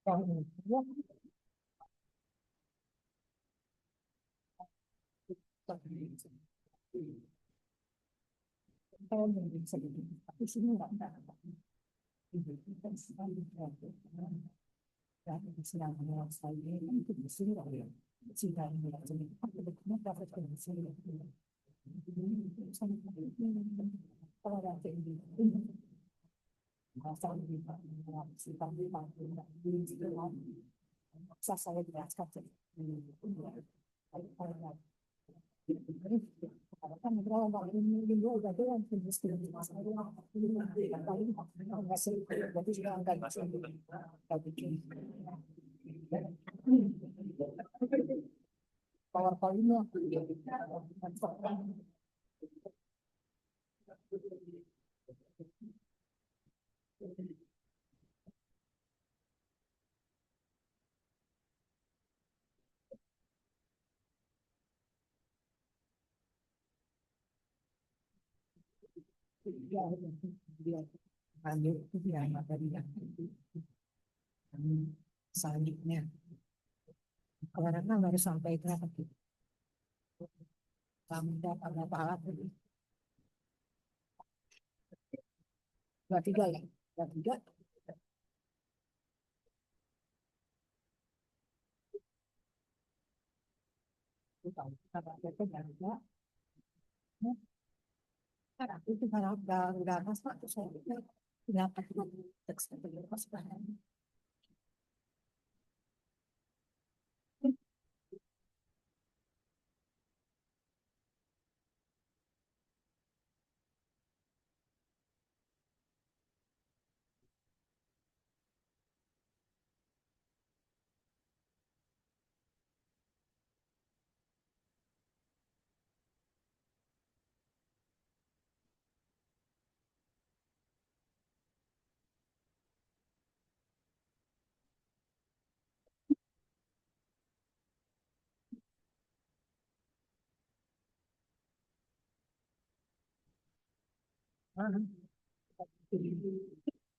yang ini ya, saya mungkin sedikit, tapi sini nggak ada. Dan di sini yang saya itu di sini lah ya. Sehingga ini jadi apa bentuknya dapat di sini. Kalau ada ini masa lebih sifat bisa saya jelaskan. Kan berapa ini udah yang industri masih berarti sudah angkat power pointnya dia lanjut yang dari selanjutnya karena baru sampai berapa kamu dapat berapa alat dua tiga ya dua tiga tahu kalau itu harga karena itu kalau udah pas waktu saya dapat teks itu pas banget.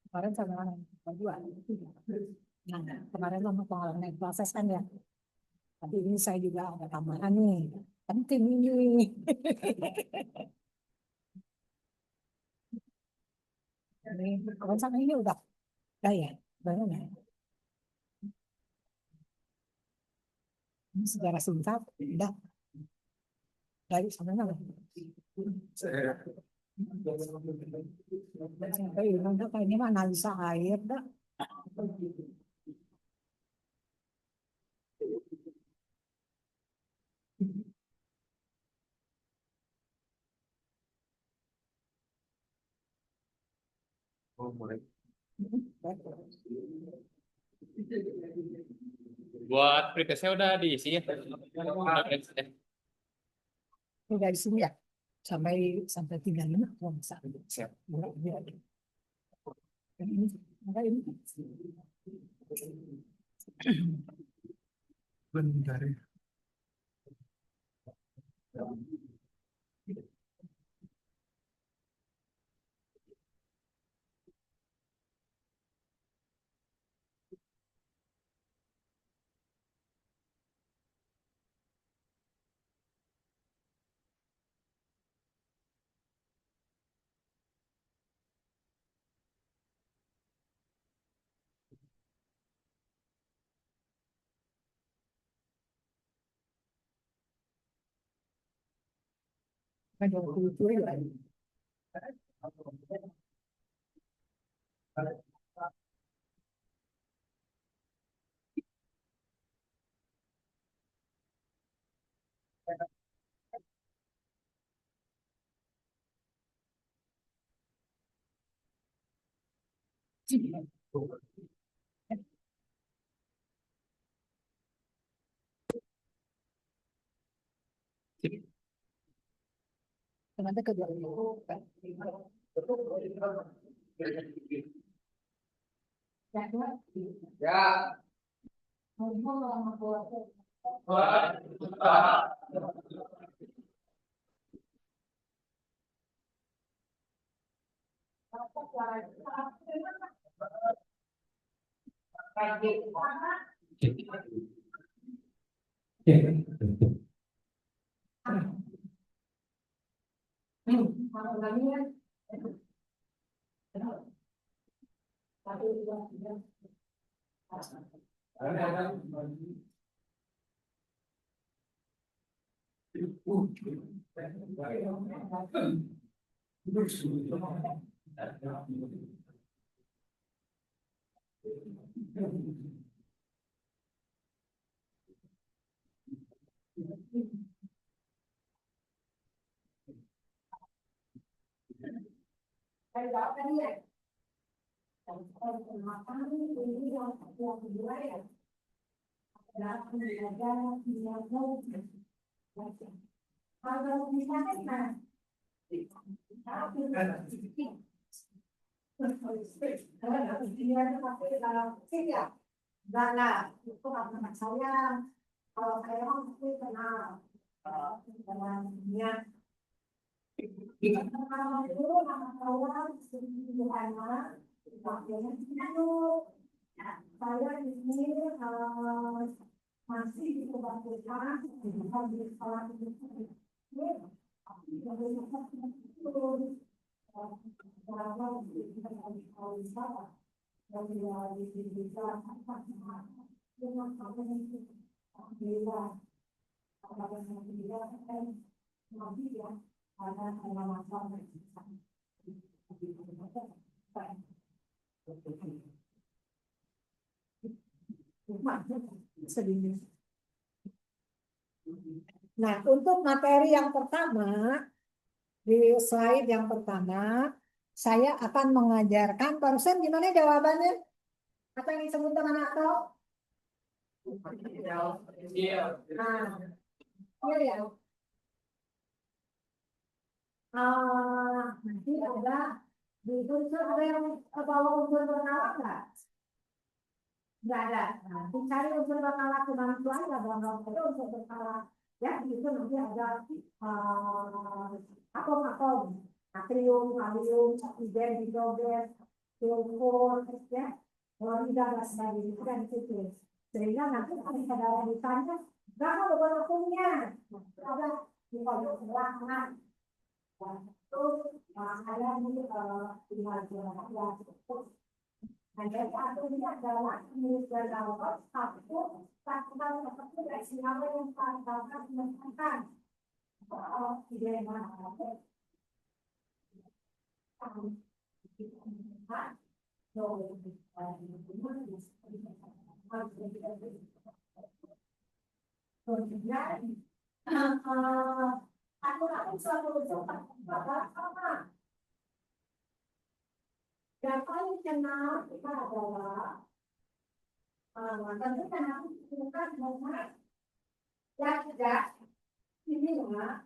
Kemarin sama orang berdua. Nah, kemarin sama pengalaman proses kan ya. Tapi ini saya juga ada tambahan nih. Penting ini. Ini kalau sama ini udah ya. Udah ya. Ini sejarah singkat udah dari sana lah. Sampai udah kayaknya mah analisa air dah. Buat pretestnya udah diisi ya. Udah pretest ya. Ini dari sini ya. Sampai sampai 35 kalau bisa. Siap. Ini, maka ini. Bentar ya. Kan 20 ya. Ternyata kedua itu Ya. Itu karena saya kalau saya mesti kenal dengan dulu nama kawan Yohana, wakilnya Sinado. Saya di sini masih di kebangkitan di sekolah ini. Nah, untuk materi yang pertama, di slide yang pertama, saya akan mengajarkan, barusan gimana jawabannya? Apa yang disebut dengan akal? Nah, ya. Nanti ada di unsur ada yang bawa unsur berkala nggak? Nggak ada. Nah, cari unsur berkala kemampuan aja dalam itu unsur berkala. Ya, di situ nanti ada atom-atom, natrium, kalium, oksigen, hidrogen, sulfur, ya, klorida dan sebagainya itu kan itu. Sehingga nanti kalau saudara ditanya berapa beban atomnya, ada di pojok sebelah kanan. Itu saya ini tinggal ya. Dan atomnya adalah milik berkala satu satu dari siapa yang dapat menemukan ide mana aku selalu coba apa yang paling kenal kita adalah tentu kan aku bukan mana yang tidak ini ya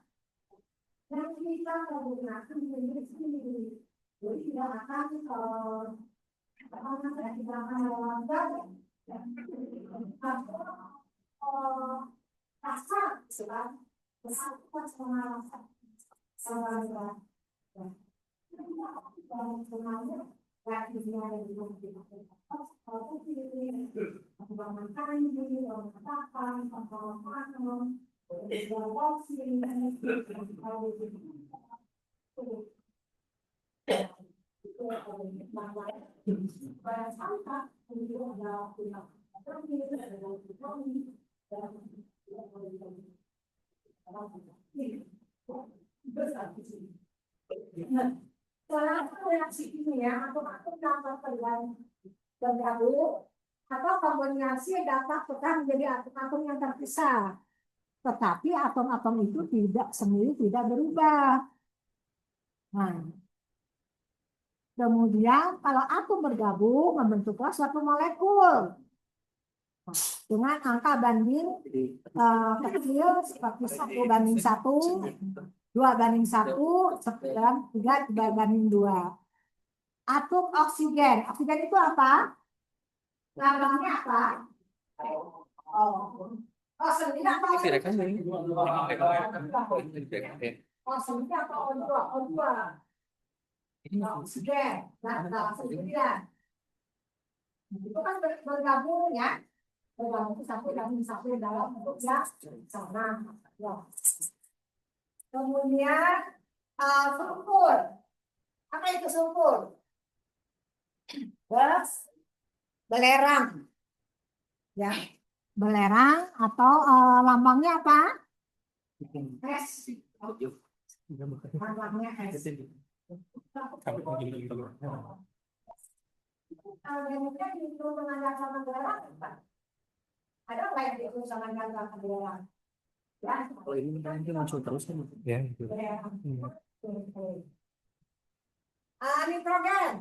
yang kita menggunakan sendiri jadi tidak akan karena tidak akan melanggar pasal sebab pasal sama Setelah reaksi ini ya, aku dapat bergabung atau kombinasi dapat tetap menjadi atom-atom yang terpisah. Tetapi atom-atom itu tidak sendiri tidak berubah. Nah, kemudian kalau atom bergabung membentuklah suatu molekul dengan angka banding kecil seperti 1:1, 2:1, dan 3:2. Atom oksigen. Oksigen itu apa? Lambangnya apa? Sendiri apa? Sendiri apa? O2. Oksigen. Nah, sendirian. Itu kan bergabung ya, bergabung satu dalam bentuk yang sama. Ya. Kemudian sulfur. Apa itu sulfur? Belerang. Ya, belerang atau lambangnya apa? S. Lambangnya S. Kemudian itu mengandalkan belerang apa? Ada apa yang itu sama dengan belerang? Ya. Oh ini nanti muncul terus kan? Ya, gitu. Belerang. Nitrogen.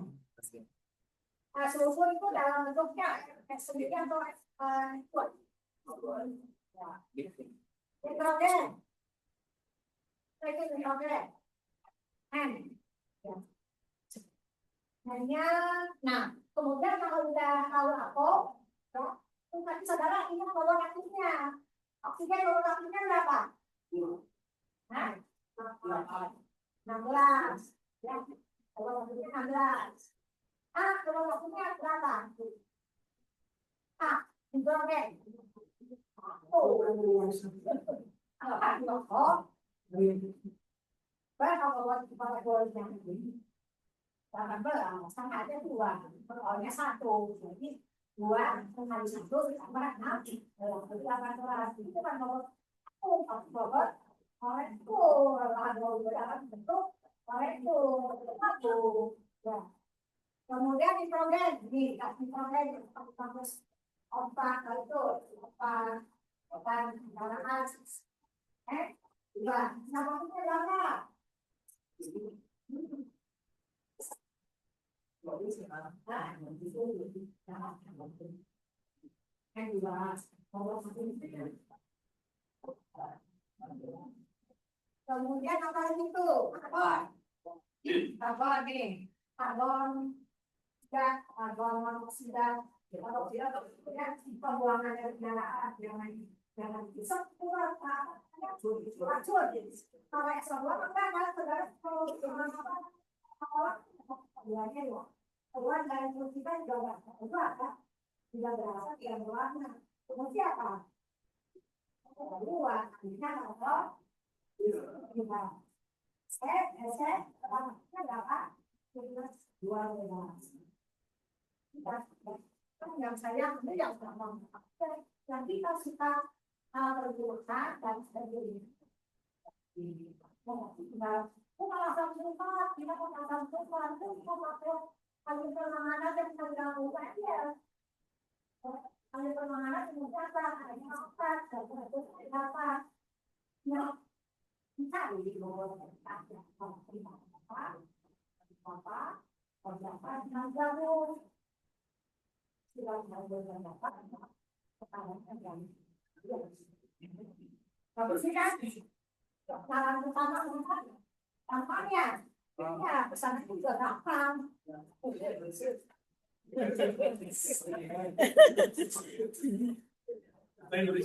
Sulfur itu dalam bentuknya sendiri atau kuat? Ya. Nitrogen. Itu nitrogen. N. Ya. Hanya, nah, kemudian kalau udah tahu atom, ya, nanti saudara ini kalau aktifnya, oksigen kalau aktifnya berapa? Nah, 16. Ya, kalau aktifnya 16. Kalau waktunya berapa? Hidrogen. Kalau waktu pada golnya, sama aja 2, perolehnya 1, jadi 2 kali 1 ditambah 6, jadi 18. Itu kan kalau molekul, kalau dalam bentuk molekul, ya. Kemudian nitrogen, nih nitrogen kampus opak itu opak darah juga nama itu darah. Kemudian apa lagi itu? Karbon nih, karbon monoksida, pembuangan dari kendaraan jangan bisa kurang racun. Kalau eksternal kan saudara kalau keluarnya ya keluar dari mulut kita juga keluar kan tidak berasa tidak berwarna. Kemudian apa? Keluar, bisa atau tidak. Berapa? 2. Yang saya ini yang sama. Yang kita suka bergurau dan sebagainya. Malah sampai kita malah sampai kita pakai kalau permanganan dan pergabungan ya. Kalau permanganan kemudian ada apa? Ada apa? Ya, kita di bawah bagus sih kan? Saran pertama tampaknya, ya pesan juga gampang. Nah,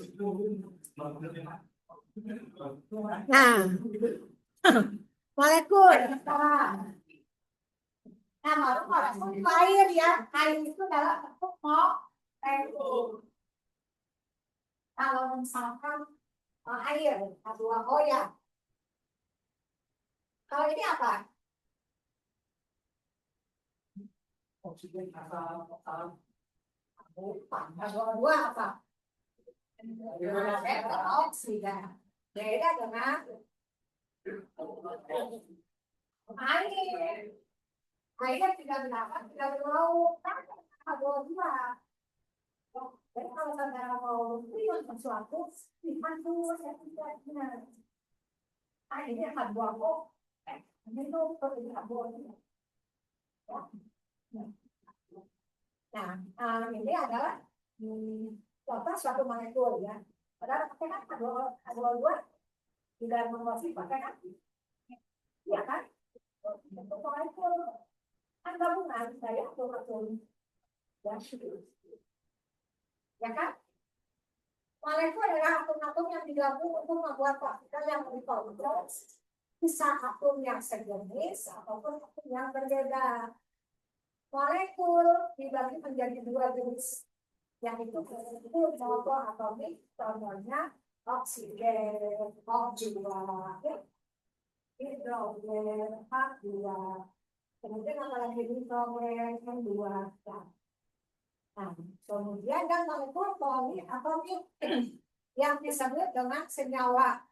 molekul. Nah, molekul itu air ya, air itu dalam bentuk molekul. Kalau misalkan air, H2O ya. Kalau ini apa? Oksigen asal H2O apa? Oksigen. Beda dengan air. Air tidak berapa, tidak berlaut. H2O. Jadi kalau saudara mau lihat sesuatu, lihat dulu sertifikatnya. Ini H2O. Itu perlu H2O. Nah, ini adalah contoh suatu molekul ya. Padahal pakai kan H2O2 tidak memiliki pakai kan? Iya kan? Untuk molekul kan gabungan saya atom ya kan? Molekul adalah atom-atom yang digabung untuk membuat partikel yang lebih kompleks. Bisa atom yang sejenis ataupun atom yang berbeda. Molekul dibagi menjadi dua jenis, yang itu contoh atomik, contohnya oksigen, O2, hidrogen, H2, kemudian apalagi nitrogen, N2. Nah, kemudian dan molekul atomik yang disebut dengan senyawa.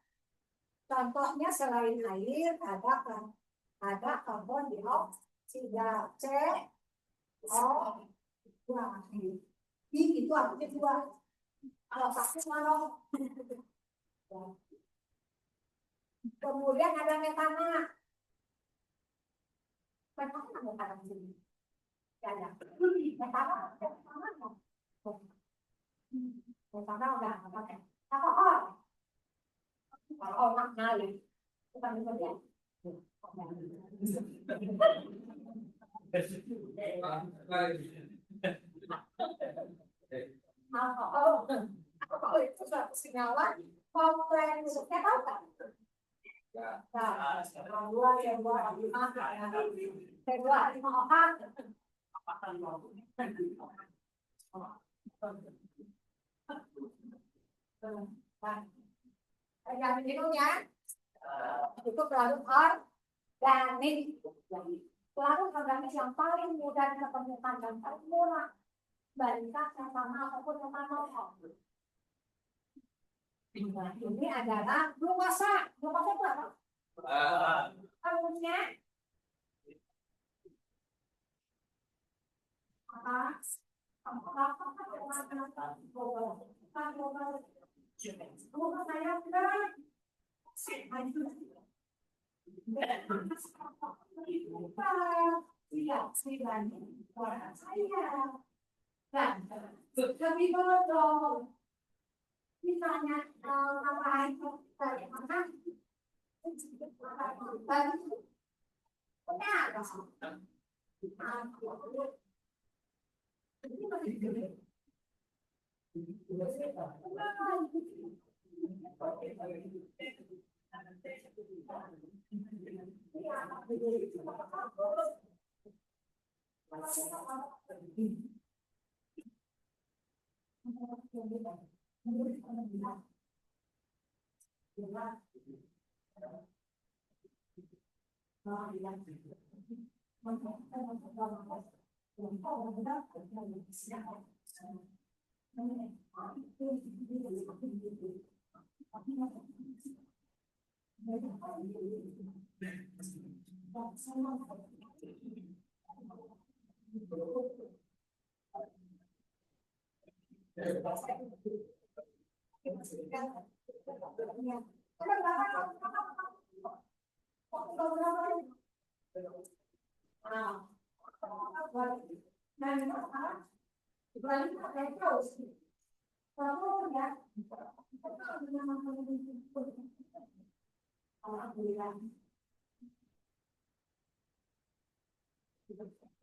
Contohnya selain air ada karbon dioksida, CO2. Itu artinya dua. Kalau satu mana? Kemudian ada metana. Metana sini. Ada. Metana udah pakai. Alkohol. Alkohol makna ya. Bukan kemudian. Alkohol itu suatu senyawa kompleks. Tahu kan? Nah, dua yang dua lima, kedua lima orang. Yang minumnya itu pelarut organik. Pelarut organik yang paling mudah ditemukan dan paling murah dibandingkan metana ataupun metanol. Ini adalah glukosa. Glukosa itu apa? Kalungnya apa? Lebih bodoh. Misalnya apa itu dari mana?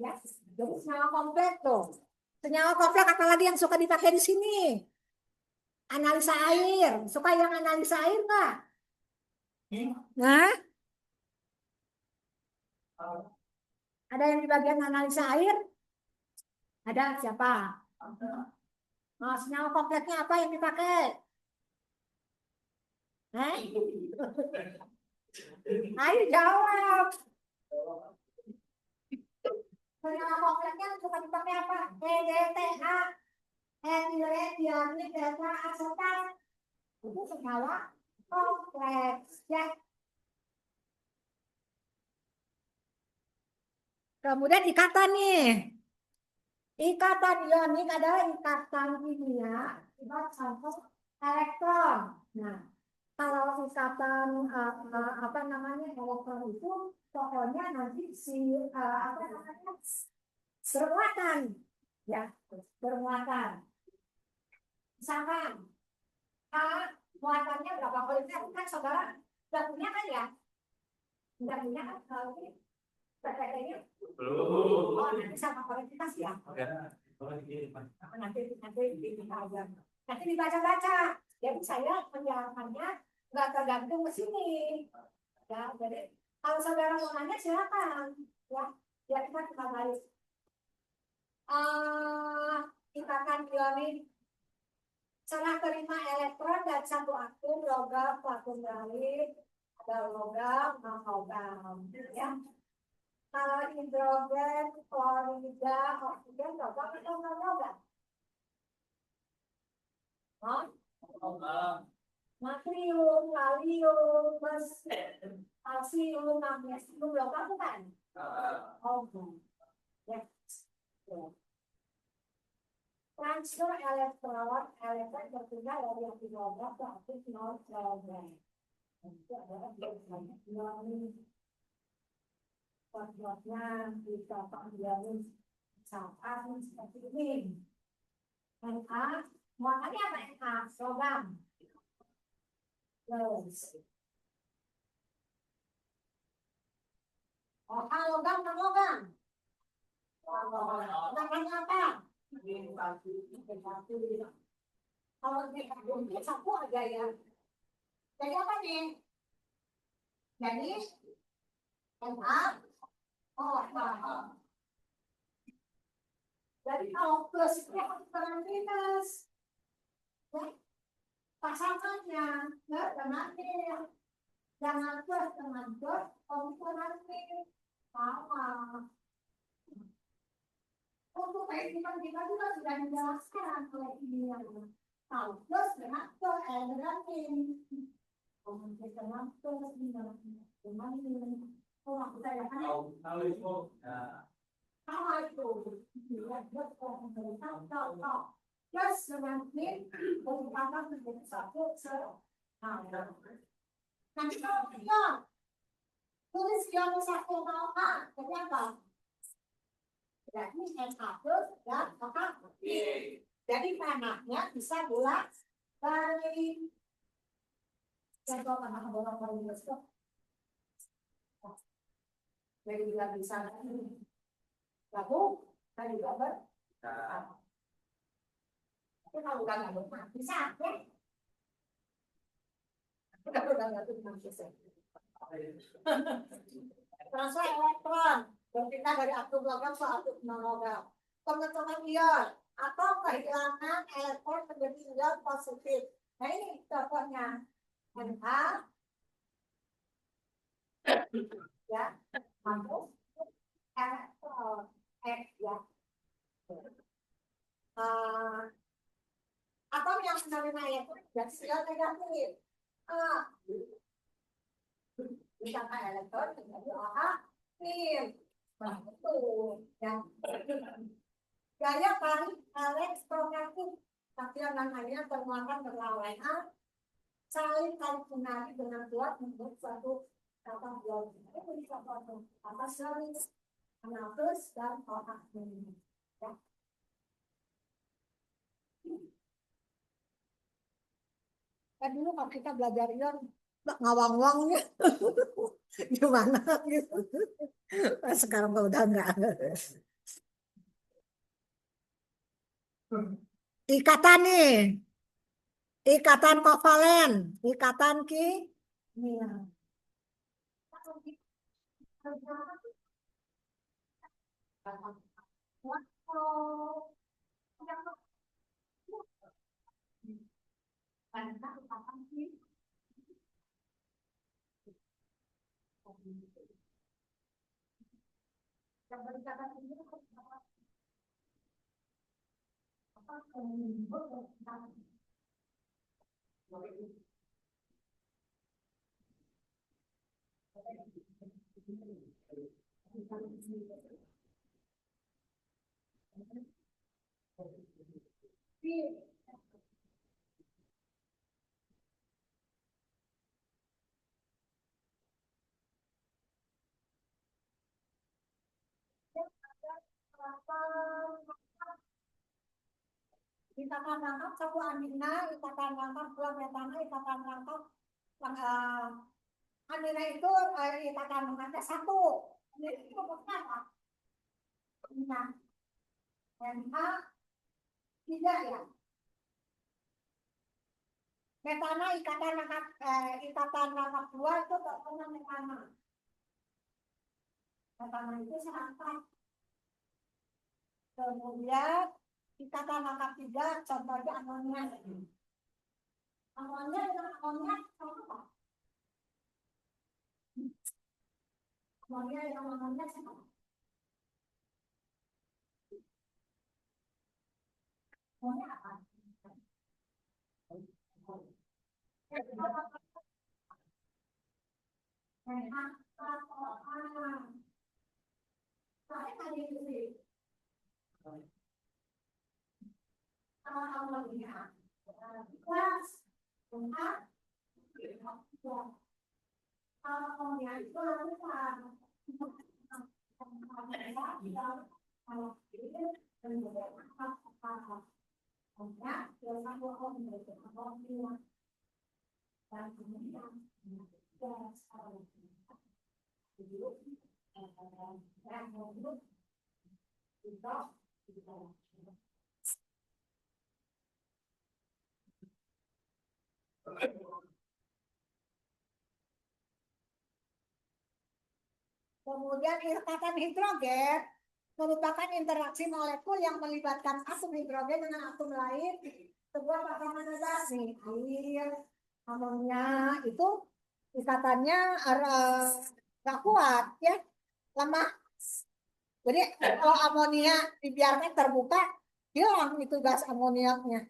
Ya, jadi senyawa kompleks tuh. Senyawa kompleks apalagi yang suka dipakai di sini? Analisa air. Suka yang analisa air nggak? Nah, ada yang di bagian analisa air? Ada siapa? Oh, senyawa kompleksnya apa yang dipakai? Ayo jawab. Senyawa kompleksnya suka dipakai apa? PDTA, etilen, delta, asetat. Itu senyawa kompleks ya. Kemudian ikatan nih. Ikatan ionik adalah ikatan kimia akibat campur elektron. Nah, kalau ikatan apa namanya elektron itu pokoknya nanti si apa namanya bermuatan, ya bermuatan. Misalkan muatannya berapa voltnya kan saudara sudah punya kan ya? Sudah punya kan kalau ini PPT-nya belum. Oh, nanti sama kualitas ya. Nanti dibaca-baca. Jadi saya menjalankannya nggak tergantung ke sini. Ya, jadi kalau saudara mau nanya silakan. Ya, kita balik. serah terima elektron dan satu atom logam platinum lain ada logam non logam ya. Kalau hidrogen, klorida, oksigen logam atau non logam? Natrium, kalium, kalsium, magnesium logam bukan? Oh, ya. Transfer elektron berpindah dari yang logam ke aktif non logam. Itu adalah contohnya bisa panjangin misalkan seperti ini. Na, makanya apa Na? Logam. Terus. Oh, logam, non logam. Namanya apa? Kalau ini satu aja ya. Jadi apa nih? Jadi Na, jadi kalau plus itu harus minus. Ya. Pasangannya ya dengan jangan plus dengan plus komponennya sama. Untuk kehidupan kita juga sudah dijelaskan oleh ini kalau plus dengan kemudian dengan plus dengan kita ya kan kalau itu plus dengan merupakan menjadi satu nanti kalau kita tulis yang satu jadi apa? Jadi N1 dan apa? Jadi panahnya bisa bolak balik. Contoh panah bolak balik itu. Jadi bila bisa lalu kan juga ber. Tapi kalau udah nggak bisa ya? Udah nggak bisa. Transfer elektron berpindah dari atom logam ke atom non logam. Teman-teman lihat atau kehilangan elektron menjadi ion positif. Nah ini contohnya NH ya masuk elektron X ya. Atom yang menerima elektron jadi ion negatif. Misalkan elektron menjadi OH nih. Nah, itu ya. Gaya balik elektronegatif tapi yang namanya bermuatan berlawanan saling tarik menarik dengan kuat membuat suatu kata biologi. Itu bisa contoh apa series, analis dan otak ini. Ya. Kan dulu kalau kita belajar ion ngawang-wangnya gimana gitu. Sekarang udah enggak. Ikatan nih, ikatan kovalen, ikatan kimia. Ikatan rangkap satu amina, ikatan rangkap dua metana, ikatan rangkap amina itu ikatan rangkapnya satu. Ini itu apa? Nah, NH tidak ya. Metana ikatan rangkap dua itu terkena metana. Metana itu seangkat. Kemudian ikatan rangkap tiga contohnya amonia. Amonia dengan amonia sama apa? Amonia dengan amonia sama apa? Amonia apa? Saya tadi itu amonia. Kelas empat. Amonia itu larutan. Kemudian ikatan hidrogen merupakan interaksi molekul yang melibatkan atom hidrogen dengan atom lain sebuah pasangan reaksi air amonia itu ikatannya nggak kuat ya lemah. Jadi kalau amonia dibiarkan terbuka hilang itu gas amoniaknya.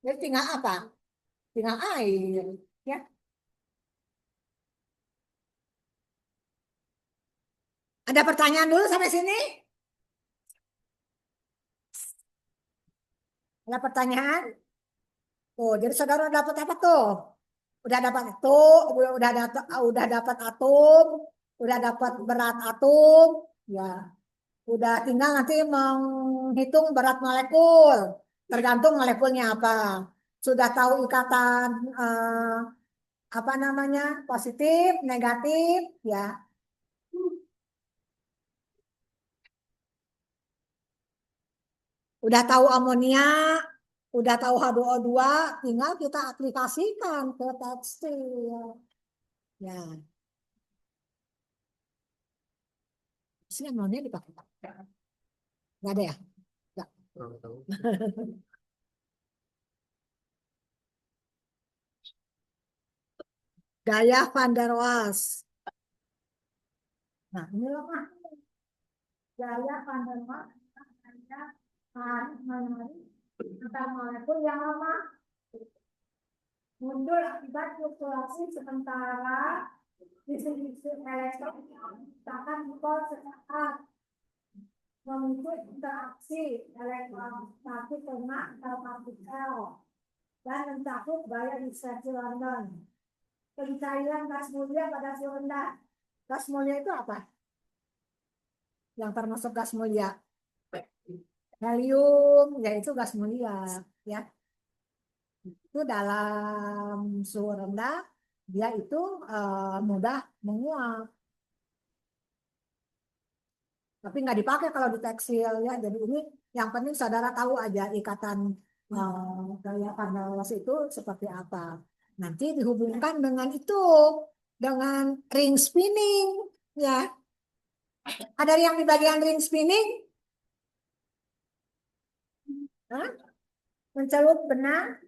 Jadi tinggal apa? Tinggal air ya. Ada pertanyaan dulu sampai sini? Ada pertanyaan? Oh, jadi saudara dapat apa tuh? Udah dapat itu, udah dapat atom, udah dapat berat atom, ya. Udah tinggal nanti menghitung berat molekul, tergantung molekulnya apa. Sudah tahu ikatan apa namanya positif, negatif, ya. Udah tahu amonia, udah tahu H2O2, tinggal kita aplikasikan ke tekstil. Ya, sih amonia dipakai. Nggak ada ya? Nggak. Gaya Van der Waals. Nah, ini loh mah. Gaya Van der Waals. Menarik antar molekul yang lemah muncul akibat fluktuasi sementara distribusi elektron akan dipol sesaat memicu interaksi elektron satu koma antar partikel dan mencakup gaya dispersi London. Pencairan gas mulia pada suhu rendah. Gas mulia itu apa? Yang termasuk gas mulia? Helium, yaitu gas mulia, ya. Itu dalam suhu rendah dia itu mudah menguap. Tapi nggak dipakai kalau di tekstil ya. Jadi ini yang penting saudara tahu aja ikatan gaya Van der Waals itu seperti apa. Nanti dihubungkan dengan itu, dengan ring spinning, ya. Ada yang di bagian ring spinning? Hah? Mencelup benang,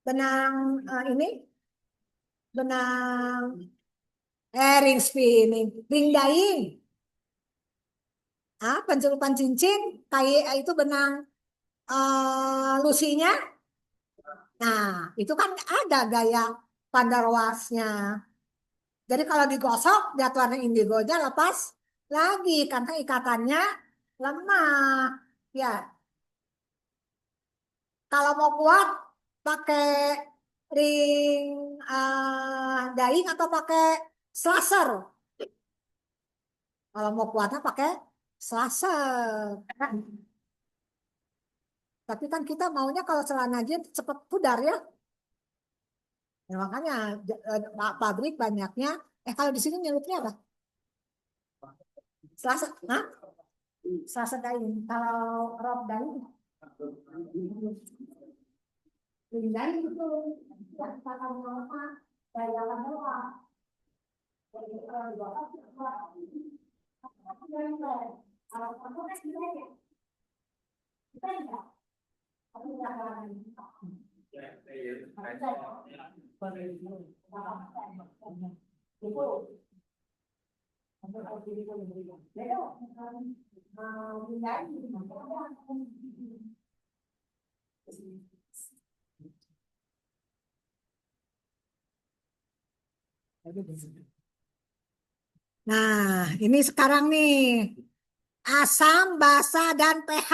benang ini, benang ring spinning, ring dyeing. Pencelupan cincin, kayak itu benang lusinya. Nah, itu kan ada gaya Van der Waals-nya. Jadi kalau digosok, dia warna indigonya lepas lagi karena ikatannya lemah. Ya, kalau mau kuat pakai ring dyeing atau pakai slasher. Kalau mau kuatnya pakai slasher. Tapi kan kita maunya kalau celana jeans cepat pudar ya. Ya, makanya pabrik banyaknya. Kalau di sini nyelupnya apa? Selasa, hah? Selasa daun. Kalau rob daun, daun itu yang kata mama dayakan doang. Jadi kalau di bawah kalau kamu kan kita ya, kita enggak. Kamu enggak. Nah, ini sekarang nih asam, basa, dan pH.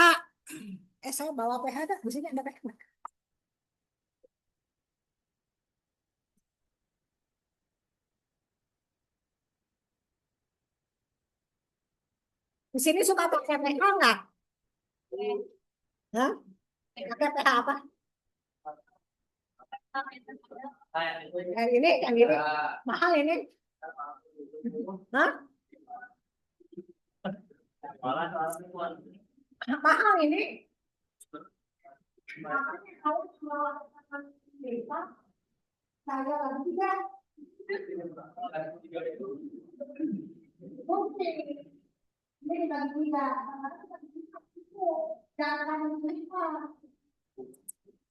Saya bawa pH dah, di sini ada pH. Di sini suka pakai pH nggak? Hah? Pakai pH apa? Yang ini mahal ini. Hah? Mahal ini. Saya lagi tiga. Ini bagi tiga. Jangan lupa.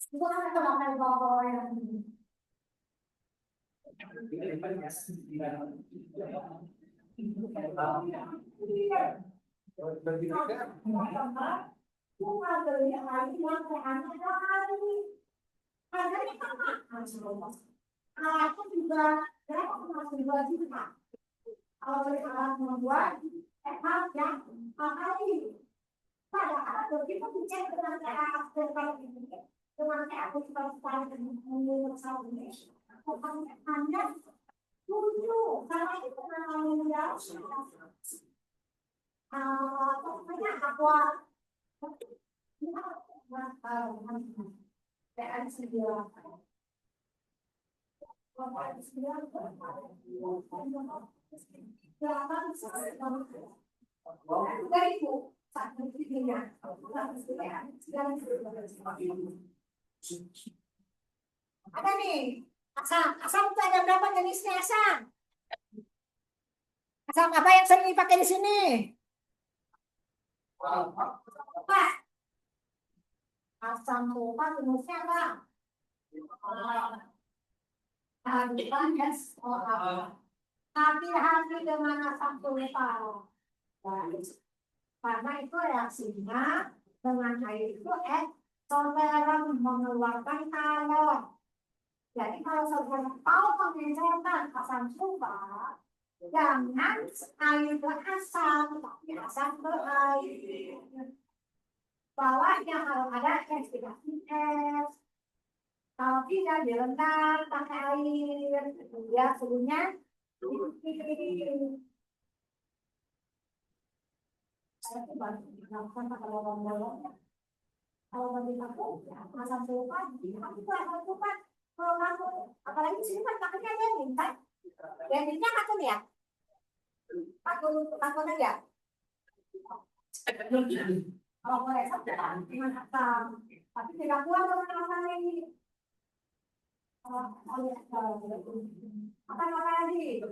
Itu kan kalau makan bawa yang ini. Aku juga, saya masih dua juta. Kalau beli alat membuat, maaf ya, makanya padahal kita bicara dengan kayak kalau ini, dengan kayak aku sekali dengan sama ini, bukan hanya tujuh, karena itu memang ya, pokoknya aku kayak sedia. Ada nih, asam. Asam itu ada berapa jenisnya asam? Asam apa yang sering dipakai di sini? Apa? Asam sulfat jenisnya apa? Hati-hati dengan asam sulfat. Karena itu reaksinya dengan air itu saudara mengeluarkan kalor. Jadi kalau saudara tahu mengeluarkan asam sulfat, jangan air berasam, tapi asam berair. Bawahnya kalau ada es, dikasih es. Kalau tidak direndam pakai air, ya suhunya kalau bagi aku asam sulfat, aku asam sulfat. Kalau kamu, apalagi sini kan pakainya denim kan? Denimnya katun ya? Katun aja. Kalau boleh dengan asam, tapi tidak kuat dengan asam ini. Apa lagi?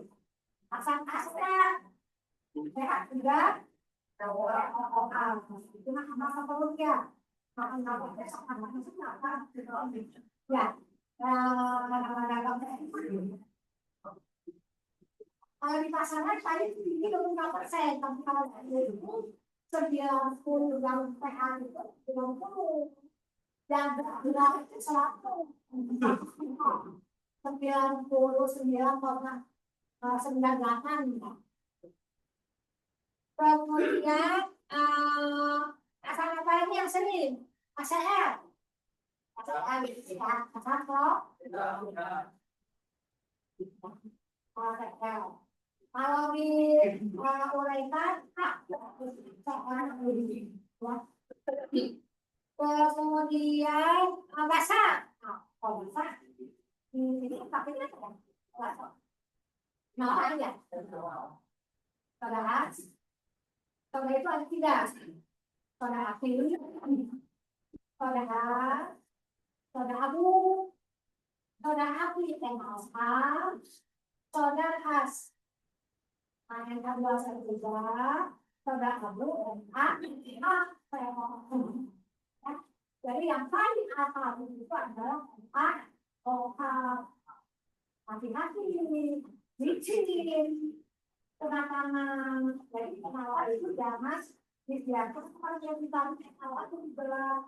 Asam asam, sehat juga. Itu mah apa perut ya? Makan apa besok makan besok apa? Ya, kalau di pasaran paling tinggi 25%, tapi kalau itu 90 yang PH itu 90 dan berat itu 100. 99,98. Kemudian asal apa lagi yang sering? ACL. ACL asal kok. ACL. Kalau di uraikan, kemudian basah. Oh basah. Ini pakainya apa? Nah, ya. Saudara, saudara itu ada tiga. Saudara api, saudara, saudara abu, saudara api asam, saudara as. Yang kedua saya juga, saudara abu, jadi yang paling asam itu adalah OH, hati-hati, licin, kena-kena, jadi penawar itu jangan dibiarkan kalau kita penawar itu berat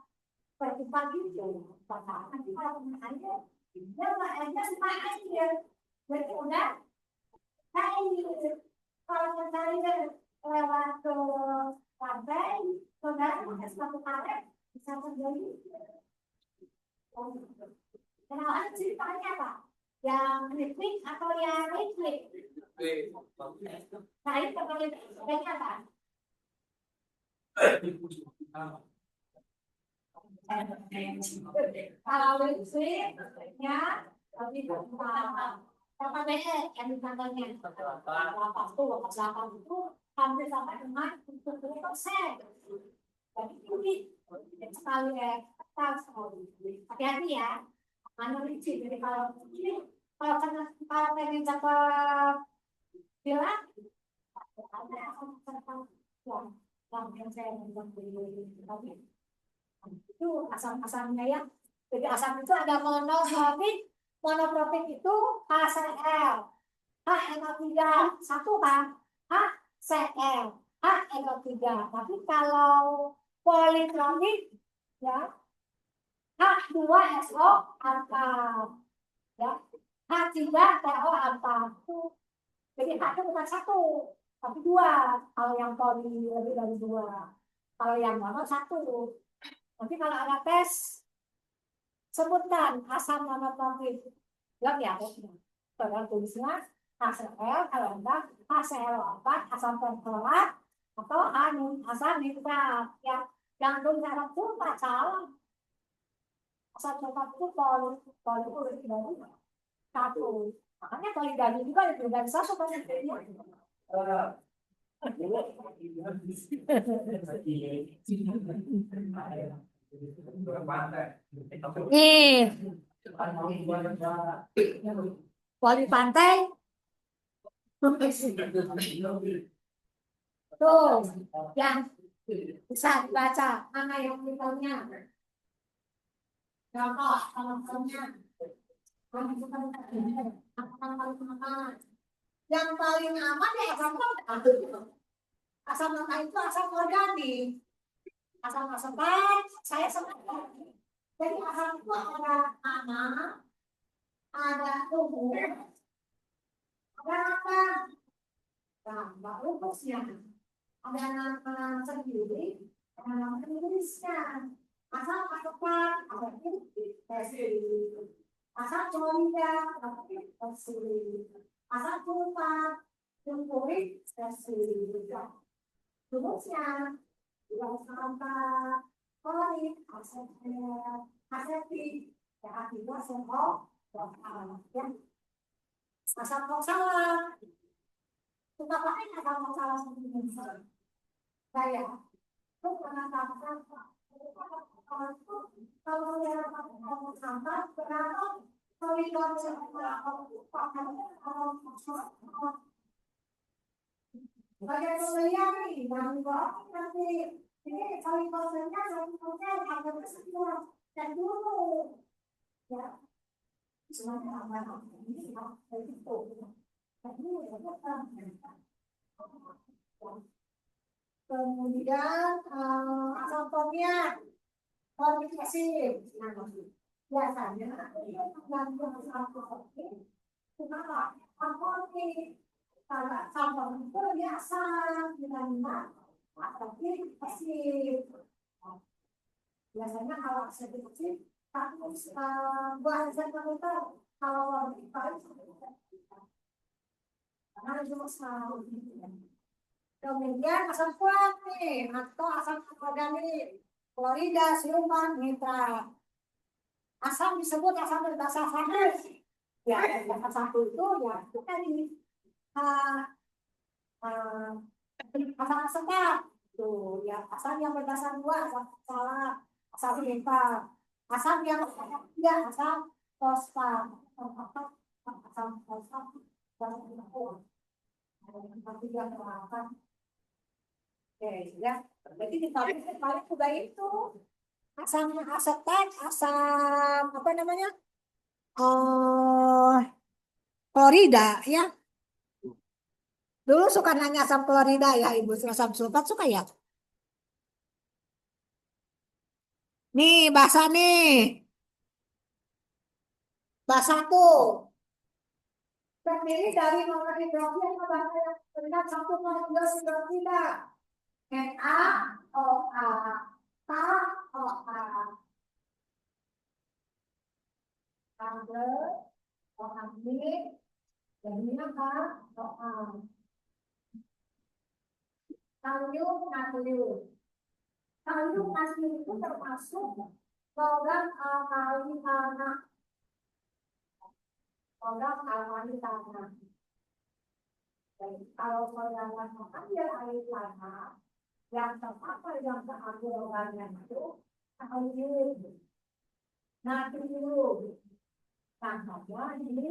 pagi-pagi itu, karena nanti kalau aja, dia nggak aja suka aja, jadi udah, saya kalau mencari lewat ke pantai, saudara pakai sepatu karet bisa terjadi. Kenapa ceritanya apa? Yang listrik atau yang listrik? Nah, itu sebenarnya apa? Kalau listrik, ya, tapi apa deh yang ditambahnya? 8 itu hampir sampai dengan 70%. Jadi ini sekali hati-hati ya. Mana licin, jadi kalau pengen cakep bilang ada yang saya tapi itu asam-asamnya ya. Jadi asam itu ada monopropik itu HCl, HNO3 satu kan, HCl, HNO3. Tapi kalau polipropik ya H2SO alfa ya, H3PO alfa. Jadi H itu bukan satu, tapi dua. Kalau yang poli lebih dari dua. Kalau yang mono satu. Nanti kalau ada tes, sebutkan asam monopropik. Lihat ya, kalau tulisnya HCl, kalau enggak HCl4, asam pentolat, atau asam nitrat. Ya, yang tulisan itu tak salah. Asam sulfat itu poli itu lebih dari satu. Makanya poligami juga lebih dari satu kan. Nih, poli pantai. Tuh, yang bisa dibaca mana yang misalnya. Contoh, contohnya. Yang paling aman ya asam lemak. Asam lemak itu asam organik. Asam asetat saya senang. Jadi asam itu ada nama, ada tubuh, ada apa? Nah, rumusnya ada nama sendiri, ada nama tulisnya. Asam asetat, ada asam cloida, asam sulfat, sulfurik, rumusnya sampai polik, asetik, ya akibat semua ya asam oksalat. Suka pakai asam oksalat seperti saya itu pernah kalau dia pakai sampah kenapa solidor bagian pembelian nih dan nanti ini solidornya harga semua dan dulu ya semuanya aman ini itu kemudian asam konyak kualifikasi biasanya yang kenapa alkoholik kalau sampel itu biasa dengan tapi pasif biasanya kalau sedikit harus buat sentimeter kalau paling karena itu selalu kemudian asam kuat nih atau asam organik klorida, siluman, nitrat. Asam disebut asam berbasa satu. Ya, berbasa satu itu ya tadi asam asetat. Tuh, ya asam yang berbasa dua, asam salat, asam nitrat. Asam yang ya asam fosfat. Asam fosfat dan oke, ya. Jadi di paling juga itu asam asetat, asam apa namanya? Oh, Florida ya. Dulu suka nanya asam Florida ya, Ibu. Asam sulfat suka ya. Nih, bahasa nih. Bahasa tuh. Terdiri dari nomor hidroksi atau bahasa yang berikan satu molekul hidroksida. NaOH, KOH, ada OH ini, jadi apa? OH. Kalium, natrium. Kalium, natrium itu termasuk logam alkali tanah. Logam alkali tanah. Jadi kalau saudara mengambil air tanah, yang terpapar yang terambil logamnya itu kalium, natrium. Contohnya di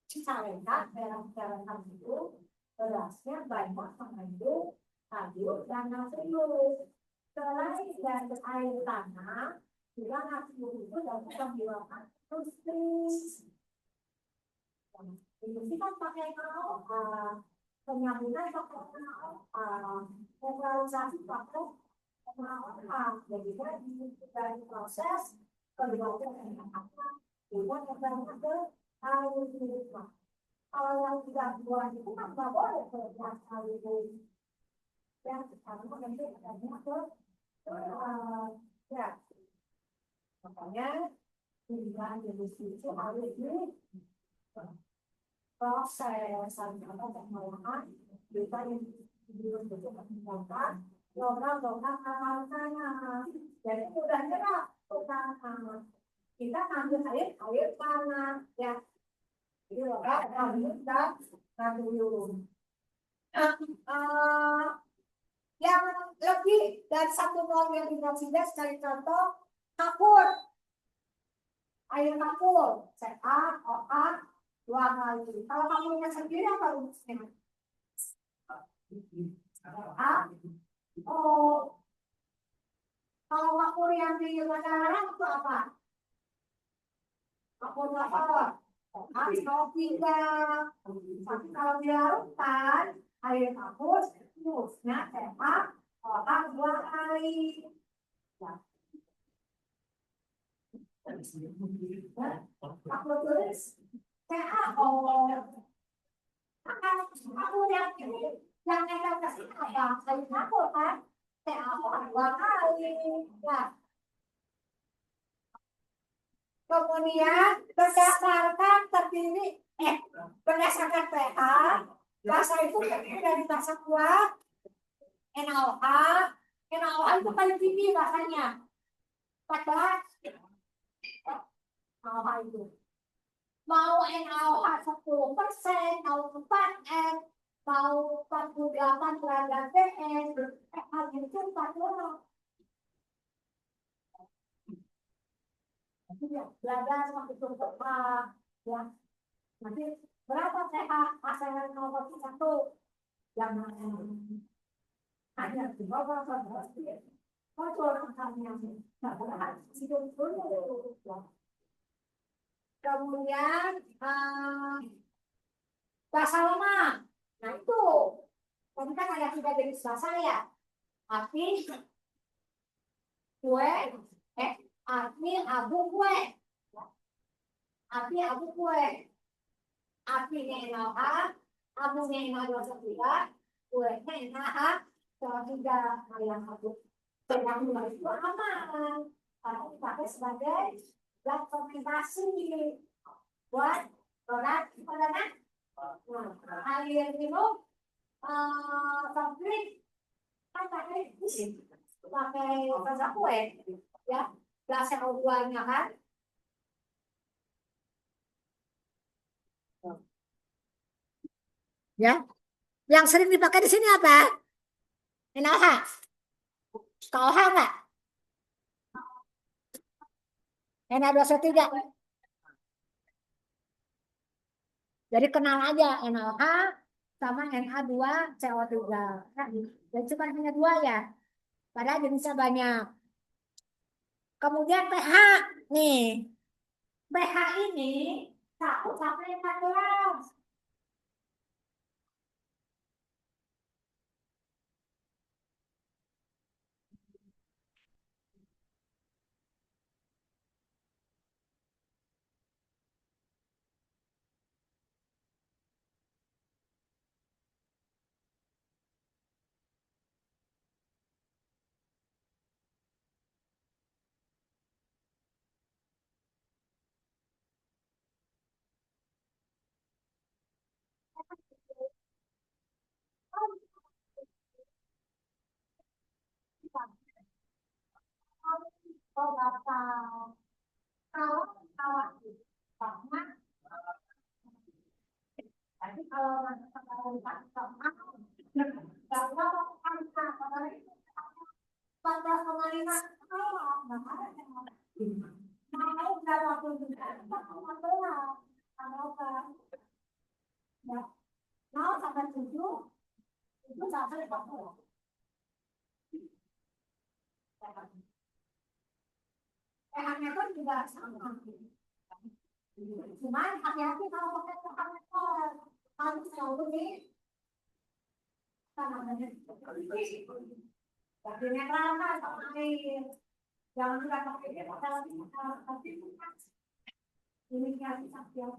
Cicalengka, daerah Cicalengka itu berasnya banyak mengandung kalium dan natrium. Selain dari air tanah, juga natrium itu dapat menghilangkan frustasi. Ini kan pakai KOH, penyambungan pakai KOH, neutralisasi pakai KOH. Jadi dari proses perbuatan yang apa, juga yang ke air minum. Kalau yang tidak buat itu kan nggak boleh berbuat air minum. Ya, karena nanti adanya ke ya, makanya pilihan jenis itu harus di proses sampai pengolahan kita yang belum betul menggunakan logam-logam amal tanah. Jadi udah nyerah utama kita ambil air tanah ya. Jadi logam kalium dan natrium. Yang lebih dari satu mol yang hidroksida sebagai contoh kapur, air kapur, CaOH 2 kali. Kalau kapurnya sendiri apa rumusnya? Oh, kalau kapur yang di dalam itu apa? Kapur apa? H3. Tapi kalau di lautan air kapur rumusnya CaOH 2 kali. Aku tulis CaO. Aku yang ini yang enak kasih apa? Air kapur kan? CaO 2 kali. Ya. Kemudian berdasarkan pH, basa itu terdiri dari basa kuat, NaOH. NaOH itu paling tinggi basanya 14. NaOH itu mau NaOH 10%, mau 4N, mau 48 derajat Celcius, pH itu 40. Belajar sampai untuk ya. Nanti berapa pH hasilnya nomor 1 yang hanya di bawah 14. Kemudian basa lemah. Nah itu tadi kan ada 3 jenis basa ya. Api, kue, api, abu, kue. Api, abu, kue. Apinya NaOH, abunya NaO2, kuenya NaH, tiga yang abu. Yang dua itu aman, karena dipakai sebagai zat fermentasi buat produk makanan. Air minum komplit kan pakai bahan kue ya, gas CO2-nya kan. Ya, yang sering dipakai di sini apa? NaOH, KOH nggak? Na2CO3. Jadi kenal aja NaOH sama Na2CO3. Nah, dan cuma hanya 2 ya. Padahal jenisnya banyak. Kemudian pH nih. pH ini 1 sampai 14. Oh, bakal. Kalau kawat itu banyak, tapi kalau sama bahwa angka pada pengalihkan kalau mau berapa pun kalau ya mau sampai 7 itu sampai 40. pH-nya itu juga sama. Cuman hati-hati kalau pakai pH harus selalu di tapi netral kan sama air. Jangan juga pakai dia tapi ini kasih sakit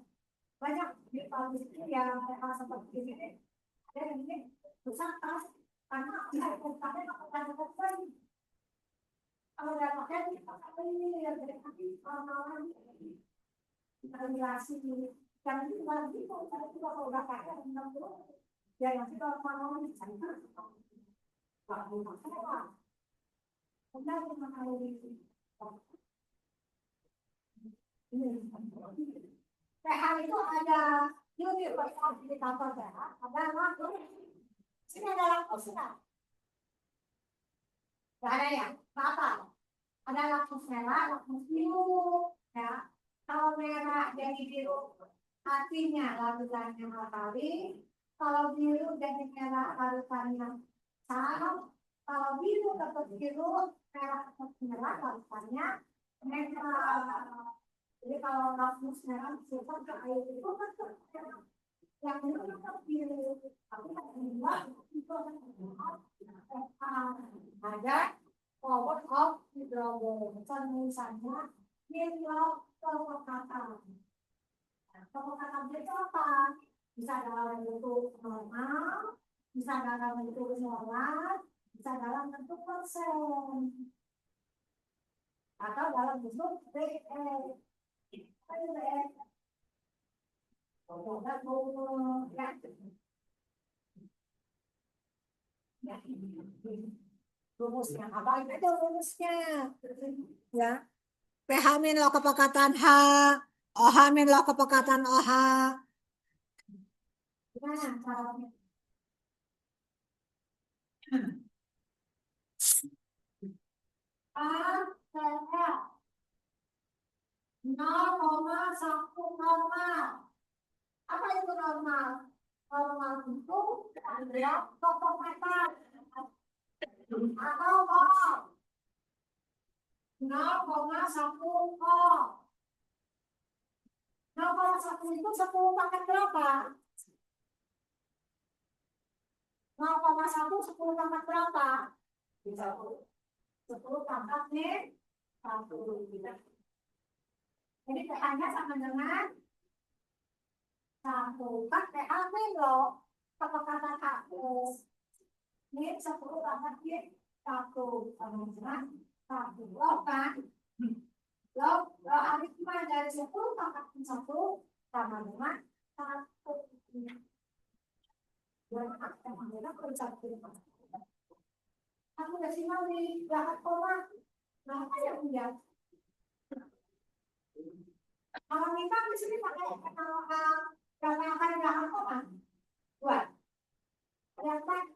banyak di tahun itu yang hal seperti ini ada yang ini besar tas karena saya pakai kalau nggak pakai ini yang dari kaki orang relasi dan itu lagi kalau saya juga kalau nggak pakai ya nanti kalau mau di sana nggak boleh masalah benar mengalami ini pH itu ada unit indikator darah, ada laktos. Sini ada laktos enggak? Enggak ada ya? Apa? Ada laktos merah, laktos biru, ya. Kalau merah jadi biru, artinya larutannya alkali. Kalau biru jadi merah, larutannya asam. Kalau biru tetap biru, merah tetap merah, larutannya netral. Jadi kalau laktos merah sifat ke air itu kan yang itu kan biru, tapi yang itu ada power of hydrogen. Misalnya nilai kepekatan. Kepekatan itu apa? Bisa dalam bentuk normal, bisa dalam bentuk molar, bisa dalam bentuk persen, atau dalam bentuk BE. Rumusnya apa itu rumusnya ya pH min lo kepekatan H OH min lo kepekatan OH gimana caranya A PL 0,1 apa itu normal normal itu adalah kepekatan atau mol 0,1 mol 0,1 itu 10 pangkat berapa? 0,1 10 pangkat berapa? 10 pangkat nih 1. Jadi pH-nya sama dengan 1. Kan pH nih loh kepekatan hapus. Ini 10 pangkat nih 1 sama dengan 1. Loh kan? Loh aritma dari 10 pangkat 1 sama dengan 1. Aku udah sinyal nih, jangan koma. Nah, apa yang punya? Kalau kita di sini pakai karena akan jangan koma. Buat. Yang empat.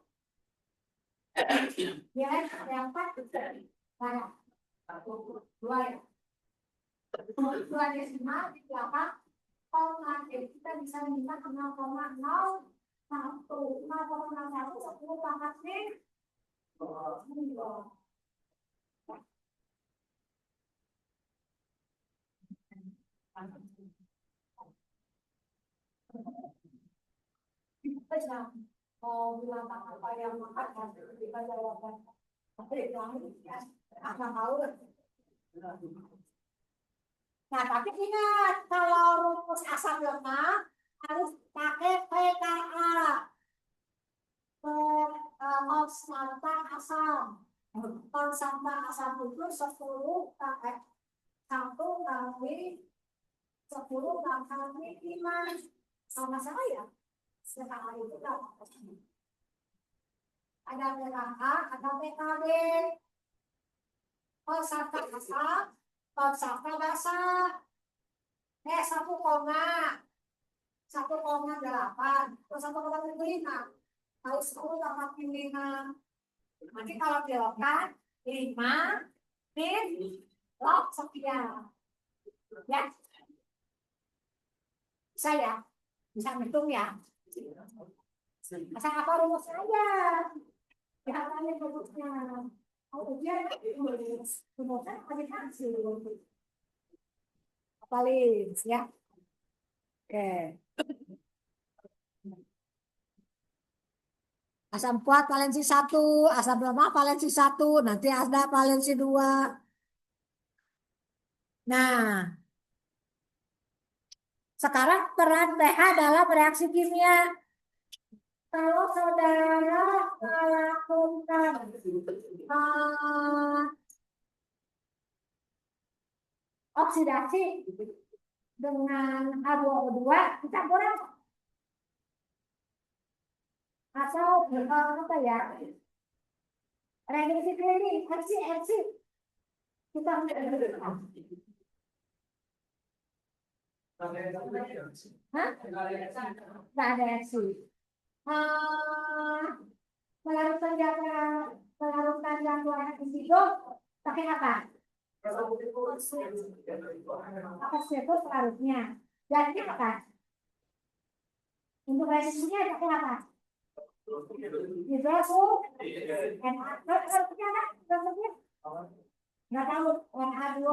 Ya, yang empat. Mana? 2 ya. 2 desimal di belakang. Koma. Jadi kita bisa minta 0,01. 0,01 10 pangkat nih. Jangan mau bilang apa yang makan kita jawaban. Tapi akan tahu. Nah, tapi ingat kalau rumus asam lemak harus pakai pKa, konstanta asam. Konstanta asam itu 10 kali 1 kali 10 kali 5 sama saya. Sekarang itu ada pKa, ada pKb. Konstanta asam, konstanta dasar. 1,8 atau 1,5 kalau 10 tambah 5 nanti kalau dilakukan 5 min log sekian ya bisa ya bisa ngitung ya asal apa rumusnya aja kita tanya rumusnya kalau ujian rumusnya aplikasi paling ya oke. Asam kuat valensi 1, asam lemah valensi 1, nanti ada valensi 2. Nah, sekarang peran pH dalam reaksi kimia. Kalau saudara melakukan oksidasi dengan H2O2, kita kurang atau apa ya? Reaksi keliling, RC. Kita hah? Nggak ada reaksi. Melarutkan yang warna hijau pakai apa? Apa spesies larutnya? Jadi apa? Untuk reaksinya pakai apa? Hidrosul, nggak tahu, NH2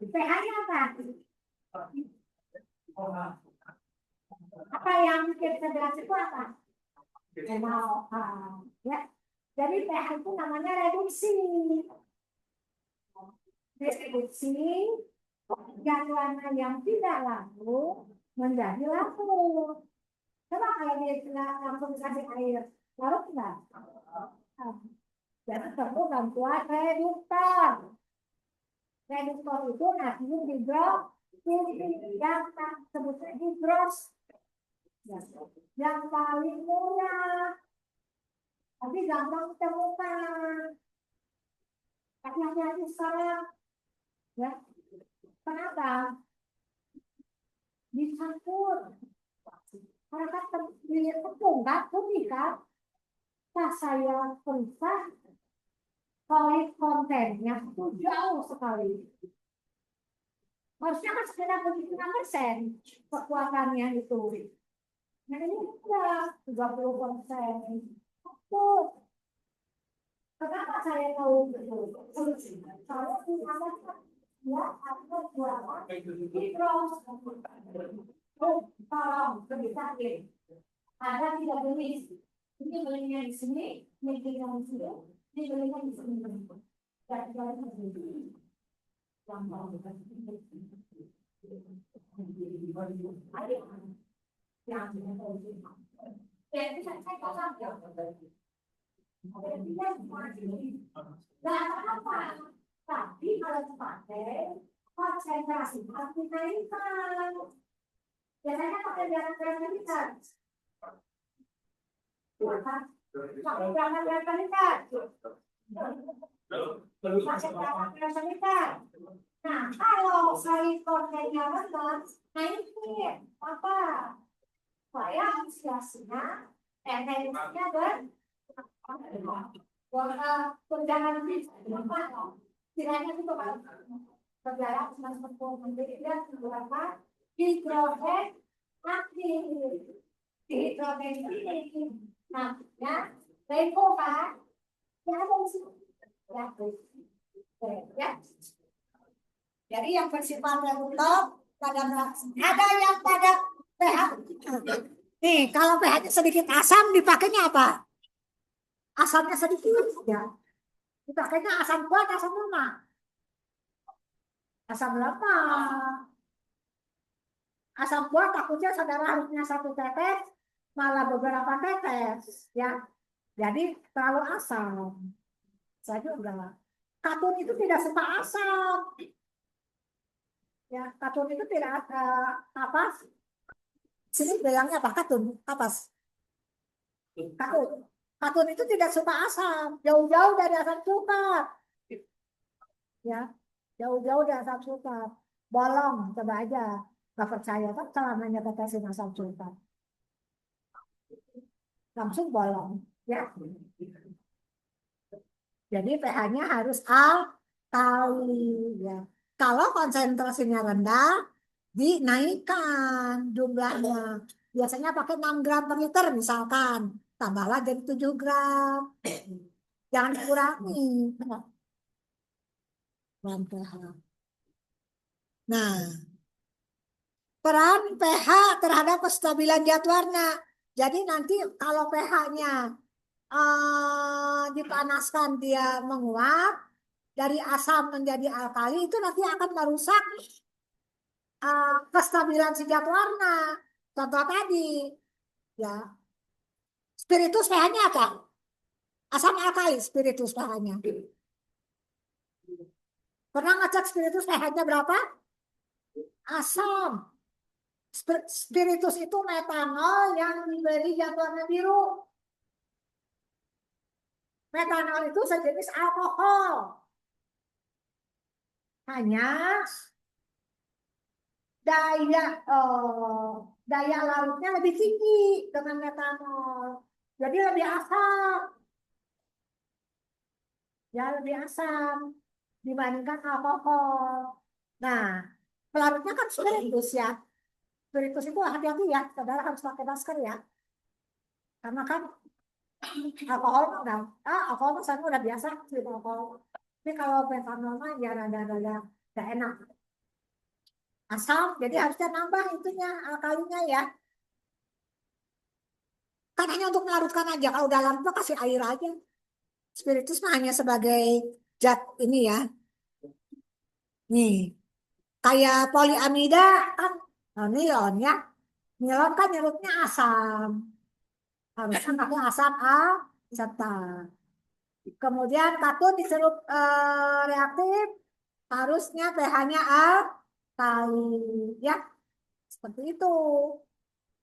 pH-nya apa? Apa yang kita jelas itu apa? Ya. Jadi pH itu namanya reduksi. Reduksi yang warna yang tidak larut menjadi larut. Coba kalau dia langsung kasih air, larut enggak? Jadi perlu bantuan reduktor. Reduktor itu natrium hidroksida yang sebutnya hidros. Yang paling murah, tapi gampang ditemukan. Tapi hati-hati sekarang, ya. Kenapa? Dicampur. Karena kan tepung kan, putih kan. Pas saya periksa, solid kontennya itu jauh sekali. Harusnya kan sekitar 76% kekuatannya itu. Nah ini enggak 30%. Tuh. Kenapa saya tahu betul? Kalau ada ya ada berapa hidros. Tolong lebih sakit. Ada tidak tulis. Ini belinya di sini, ini belinya di sini, ini belinya di sini. Dan belinya di sini. Yang mau tapi kalau dipakai konsentrasi harus dinaikkan. Biasanya pakai jarak dinaikkan. Pakai jarak dinaikkan. Nah, kalau solid kontennya rendah, nah ini apa? Saya oksiasinya, energinya berjalan kiranya itu kan berjalan menjadi berapa hidrogen aktif. Hidrogen ini, nah, ya, repo kan? Ya ada di sini. Ya. Jadi yang bersifat reduktor ada yang pada pH. Nih, kalau pH-nya sedikit asam, dipakainya apa? Asamnya sedikit, ya. Dipakainya asam kuat, asam lemah. Asam lemah. Asam kuat takutnya saudara harusnya 1 tetes, malah beberapa tetes, ya. Jadi terlalu asam. Saya juga. Katun itu tidak suka asam. Ya, katun itu tidak apa? Sini bilangnya apa? Katun, apa? Katun. Katun itu tidak suka asam. Jauh-jauh dari asam sukar. Ya, jauh-jauh dari asam sukar. Bolong, coba aja. Gak percaya kan celananya tetesin asam sukar. Langsung bolong. Ya. Jadi pH-nya harus alkali. Ya. Kalau konsentrasinya rendah, dinaikkan jumlahnya. Biasanya pakai 6 gram per liter misalkan. Tambahlah jadi 7 gram. Jangan dikurangi. pH. Nah, peran pH terhadap kestabilan zat warna. Jadi nanti kalau pH-nya dipanaskan dia menguap, dari asam menjadi alkali, itu nanti akan merusak kestabilan si zat warna. Contoh tadi, ya, spiritus pH-nya apa? Asam alkali spiritus pH-nya. Pernah ngecek spiritus pH-nya berapa? Asam. Spiritus itu metanol yang diberi zat warna biru. Metanol itu sejenis alkohol. Hanya daya larutnya lebih tinggi dengan metanol. Jadi lebih asam. Ya, lebih asam dibandingkan alkohol. Nah, pelarutnya kan spiritus ya. Spiritus itu hati-hati ya, saudara harus pakai masker ya. Karena kan alkohol kan saya udah biasa sih alkohol. Tapi kalau metanol mah ya rada-rada gak enak. Asam, jadi harusnya nambah itunya alkalinya ya. Kan hanya untuk melarutkan aja. Kalau udah larut mah kasih air aja. Spiritus mah hanya sebagai zat ini ya. Nih, kayak poliamida kan nilon ya. Nilon kan nyerupnya asam. Harusnya pakai asam asetat. Kemudian katun dicerup reaktif, harusnya pH-nya alkali. Ya, seperti itu.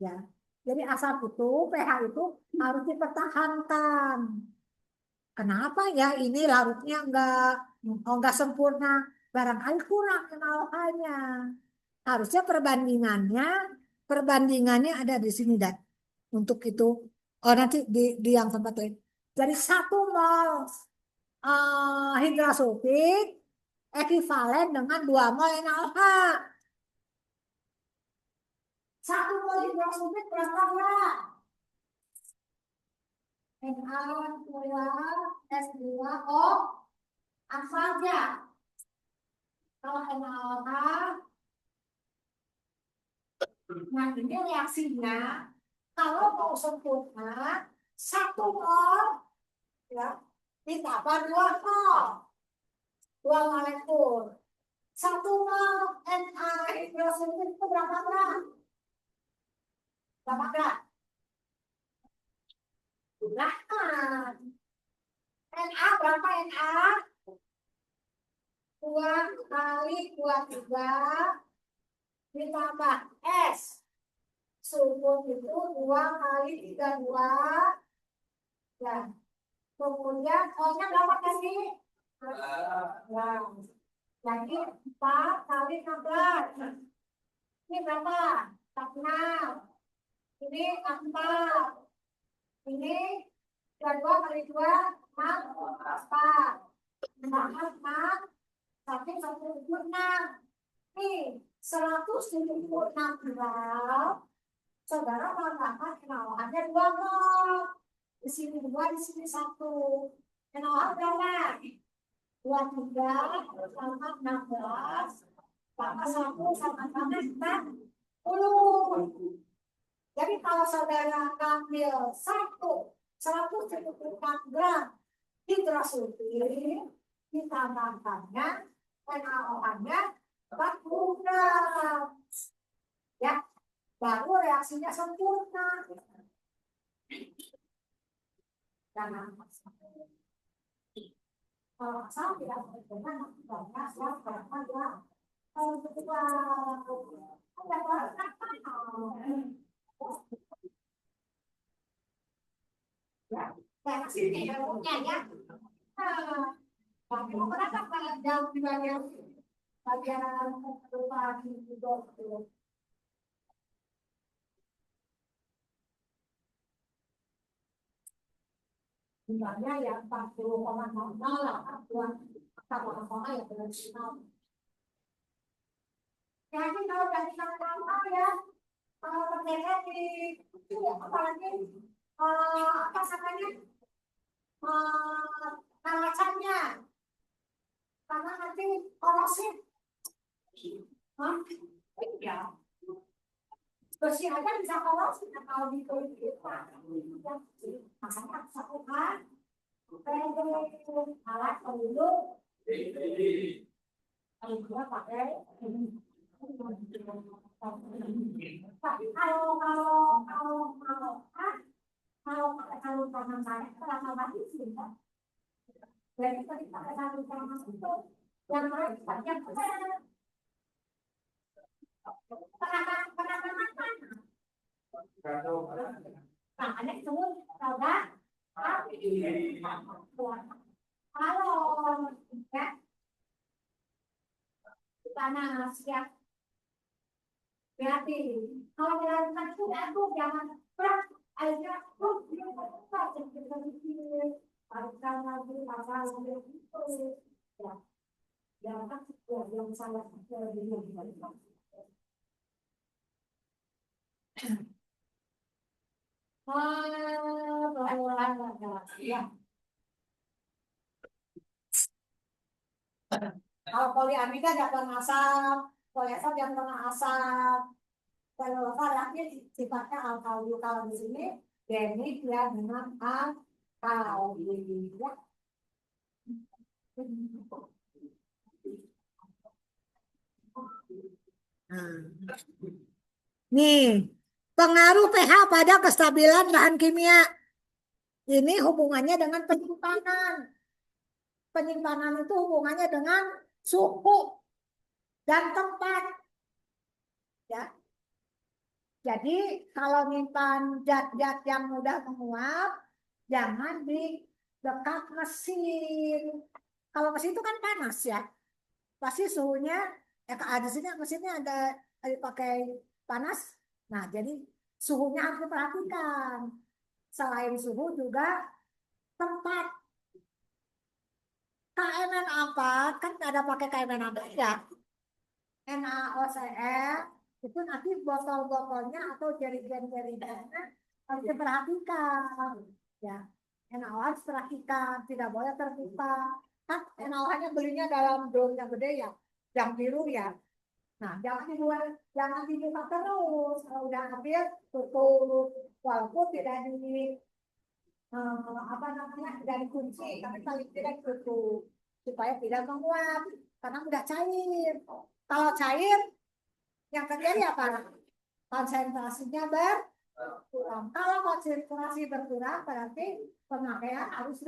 Ya. Jadi asam itu, pH itu harus dipertahankan. Kenapa ya ini larutnya enggak sempurna, barangkali kurang pH-nya. Harusnya perbandingannya ada di sini dan untuk itu. Oh nanti di yang tempat lain. Jadi 1 mol hidrasulfit ekivalen dengan 2 mol NaOH. 1 mol hidrasulfit berapa gram? Na2S2O apa saja? Kalau NaOH, nah ini reaksinya. Kalau mau sempurna, 1 mol ya ditambah 2 mol, 2 molekul. 1 mol Na hidrosulfit itu berapa gram? Berapa gram? Gunakan. Na berapa Na? 2 kali 23 ditambah S. Sulfur itu 2 kali 32. Ya. Kemudian O-nya berapa tadi? Nah, jadi 4 kali 16. Ini berapa? 46. Ini 4. Ini 2 kali 2, 4. 4. 176. Nih, 176 gram. Saudara tambahkan NaOH-nya 2 mol. Di sini 2, di sini 1. NaOH berapa? 23 sama 16 tambah 1 sama 40. kalau saudara ambil 174 gram hidrosulfit, ditambahkannya NaOH-nya 40 gram. Ya, baru reaksinya sempurna. Jangan kalau asal tidak berkenan banyak siap berapa kalau ketika ada orang ya kayak sini ya tapi mereka pada jauh di bagian lupa di dokter. Jumlahnya ya 40,00 lah, buat apa-apa ya berarti. Jadi kalau dari sama ya, kalau terjadi di apalagi apa namanya alasannya, karena nanti korosif, ya bersih aja bisa korosif kalau di makanya satukan alat pelindung juga pakai tapi kalau tangan saya terasa mati sih kan jadi kita pakai satu tangan itu yang lain banyak nah ada semua saudara kalau ya panas ya berarti kalau dilakukan itu aku jangan berat aja haruskan lagi pasal itu ya jangan yang salah ya kalau poliamida nggak pernah asam, poliasam yang pernah asam. Kalau ini sifatnya alkali. Kalau di sini ini dia dengan alkali. Ya. Nih, pengaruh pH pada kestabilan bahan kimia. Ini hubungannya dengan penyimpanan. Penyimpanan itu hubungannya dengan suhu dan tempat. Ya. Jadi kalau nyimpan zat-zat yang mudah menguap, jangan di dekat mesin. Kalau mesin itu kan panas ya, pasti suhunya di sini mesinnya ada dipakai panas. Nah, jadi suhunya harus diperhatikan. Selain suhu juga tempat. KMN apa? Kan ada pakai KMN apa ya? NaOCl itu nanti botol-botolnya atau jerigen-jerigennya harus diperhatikan. Ya, NaOH harus perhatikan, tidak boleh terbuka. Kan NaOH-nya belinya dalam drum yang gede ya, yang biru ya. Nah, jangan dibuka terus. Kalau udah ambil, tutup. Walaupun tidak tidak dikunci, tapi paling tidak tutup supaya tidak menguap karena mudah cair. Kalau cair, yang terjadi apa? Konsentrasinya berkurang. Kalau konsentrasi berkurang, berarti pemakaian harus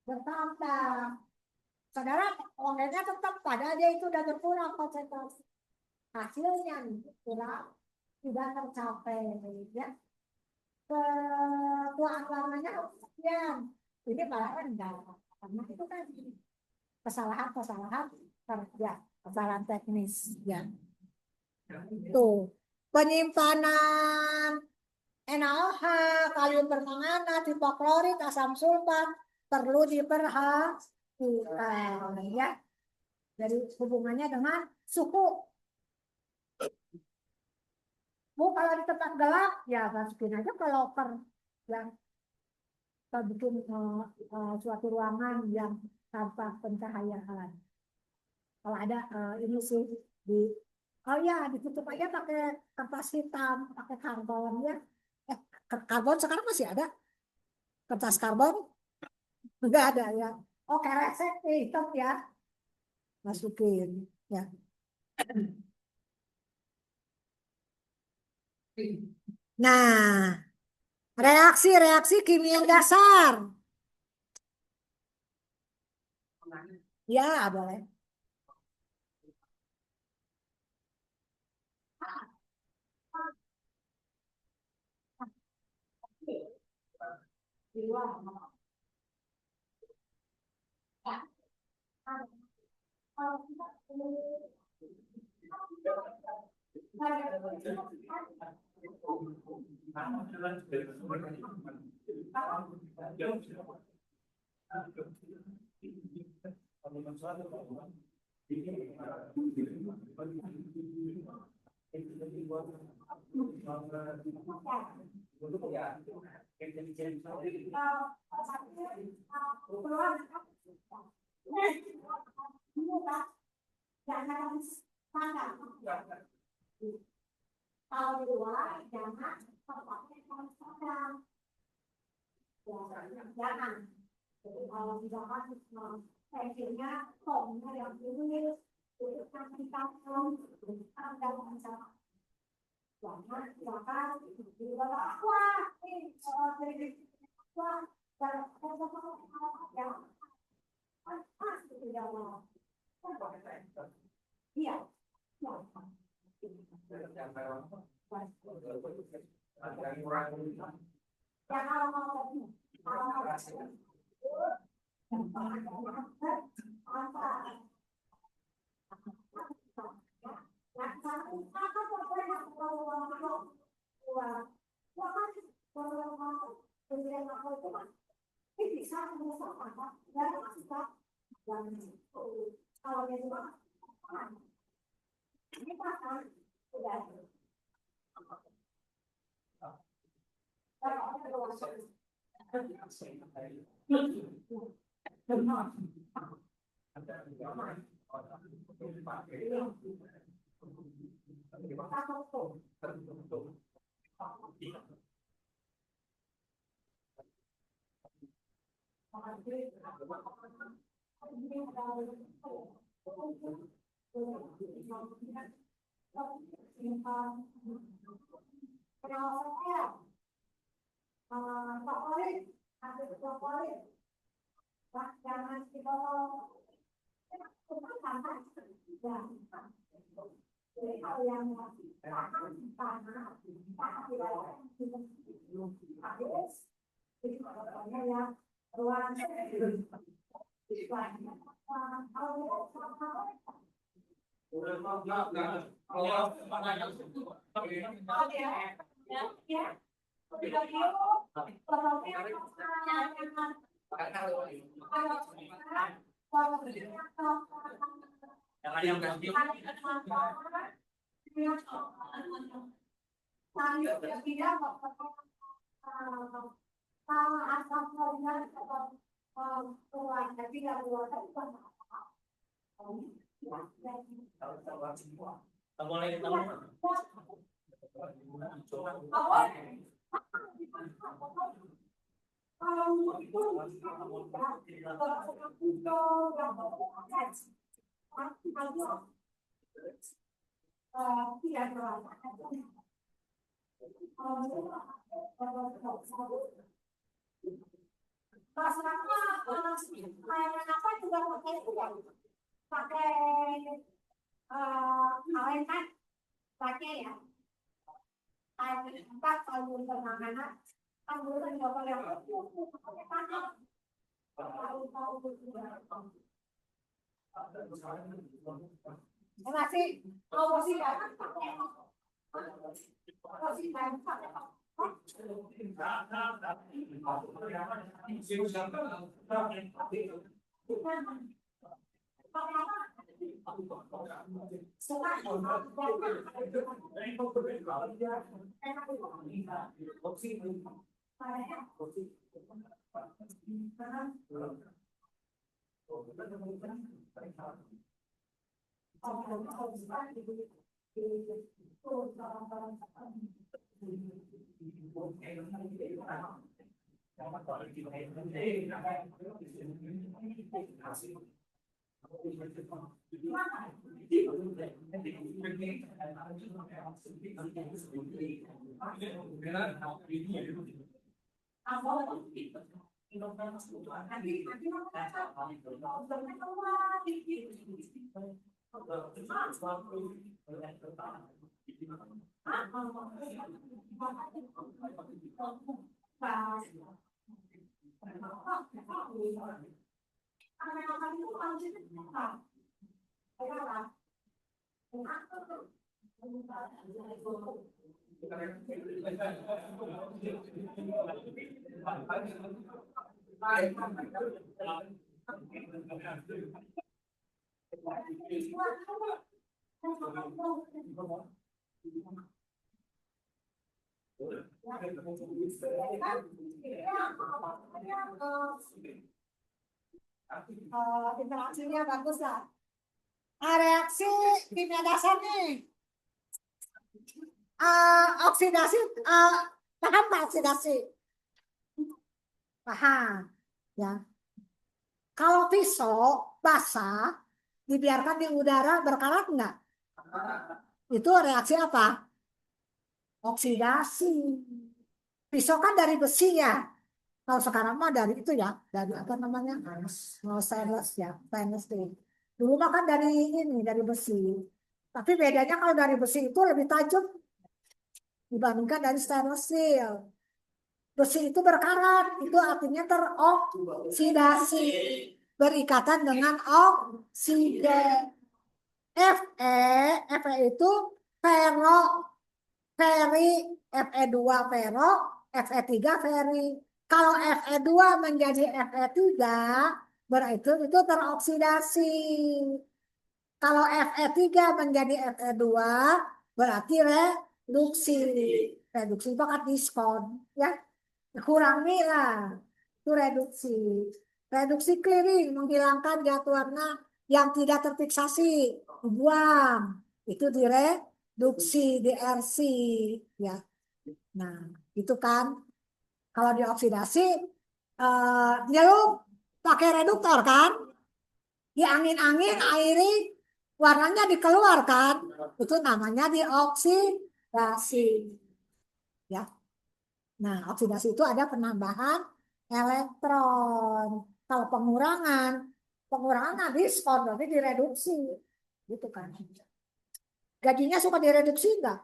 bertambah. Saudara, OH-nya tetap pada dia itu udah berkurang konsentrasi. Hasilnya kurang, tidak tercapai. Ya. Ketuaan warnanya sekian. Ini malah rendah. Karena itu kan kesalahan kerja, kesalahan teknis. Ya. Tuh, penyimpanan NaOH, kalium permanganat, hipoklorit, asam sulfat perlu diperhatikan ya. Dari hubungannya dengan suhu. Bu, kalau di tempat gelap ya masukin aja kalau yang bikin suatu ruangan yang tanpa pencahayaan. Kalau ada ini sih di Oh ya, ditutup aja pakai kertas hitam, pakai karbon ya. Eh, karbon sekarang masih ada? Kertas karbon? Enggak ada ya. Oke, resek hitam ya. Masukin ya. Nah, reaksi-reaksi kimia dasar. Ya, boleh. Kalau di luar, jangan pakai kadang. Jangan. Jadi kalau di dalam pensilnya, tongnya yang ini, itu kan kita dalam misalnya. Jangan, jangan, di bawah wah, ini dari wah, dan ya, pasti tidak mau. Iya, ya. Ya kalau mau favorit, ada favorit, jangan kita kalau yang apa juga pakai kawin kan pakai ya empat kalau untuk makanan kan dulu kan nggak boleh pakai tangan masih kalau masih banyak pakai masih banyak pakai Interaksinya bagus lah. Reaksi kimia dasar nih. Oksidasi, paham nggak oksidasi? Paham, ya. Kalau pisau basah dibiarkan di udara berkarat nggak? Itu reaksi apa? Oksidasi. Pisau kan dari besi ya. Kalau sekarang mah dari itu ya, dari apa namanya? Stainless ya, stainless steel. Dulu mah kan dari ini, dari besi. Tapi bedanya kalau dari besi itu lebih tajam dibandingkan dari stainless steel. Besi itu berkarat, itu artinya teroksidasi, berikatan dengan oksida. Fe itu ferro, Fe2 ferro, Fe3 feri. Kalau Fe2 menjadi Fe3, berarti itu teroksidasi. Kalau Fe3 menjadi Fe2, berarti reduksi. Reduksi itu kan diskon, ya. Kurangi lah. Itu reduksi. Reduksi clearing, menghilangkan zat warna yang tidak terfiksasi, dibuang. Itu direduksi, di RC, ya. Nah, itu kan kalau dioksidasi nyelup pakai reduktor kan? Di angin-angin airi warnanya dikeluarkan. Itu namanya dioksidasi, ya. Nah, oksidasi itu ada penambahan elektron. Kalau pengurangan diskon, berarti direduksi. Gitu kan. Gajinya suka direduksi enggak?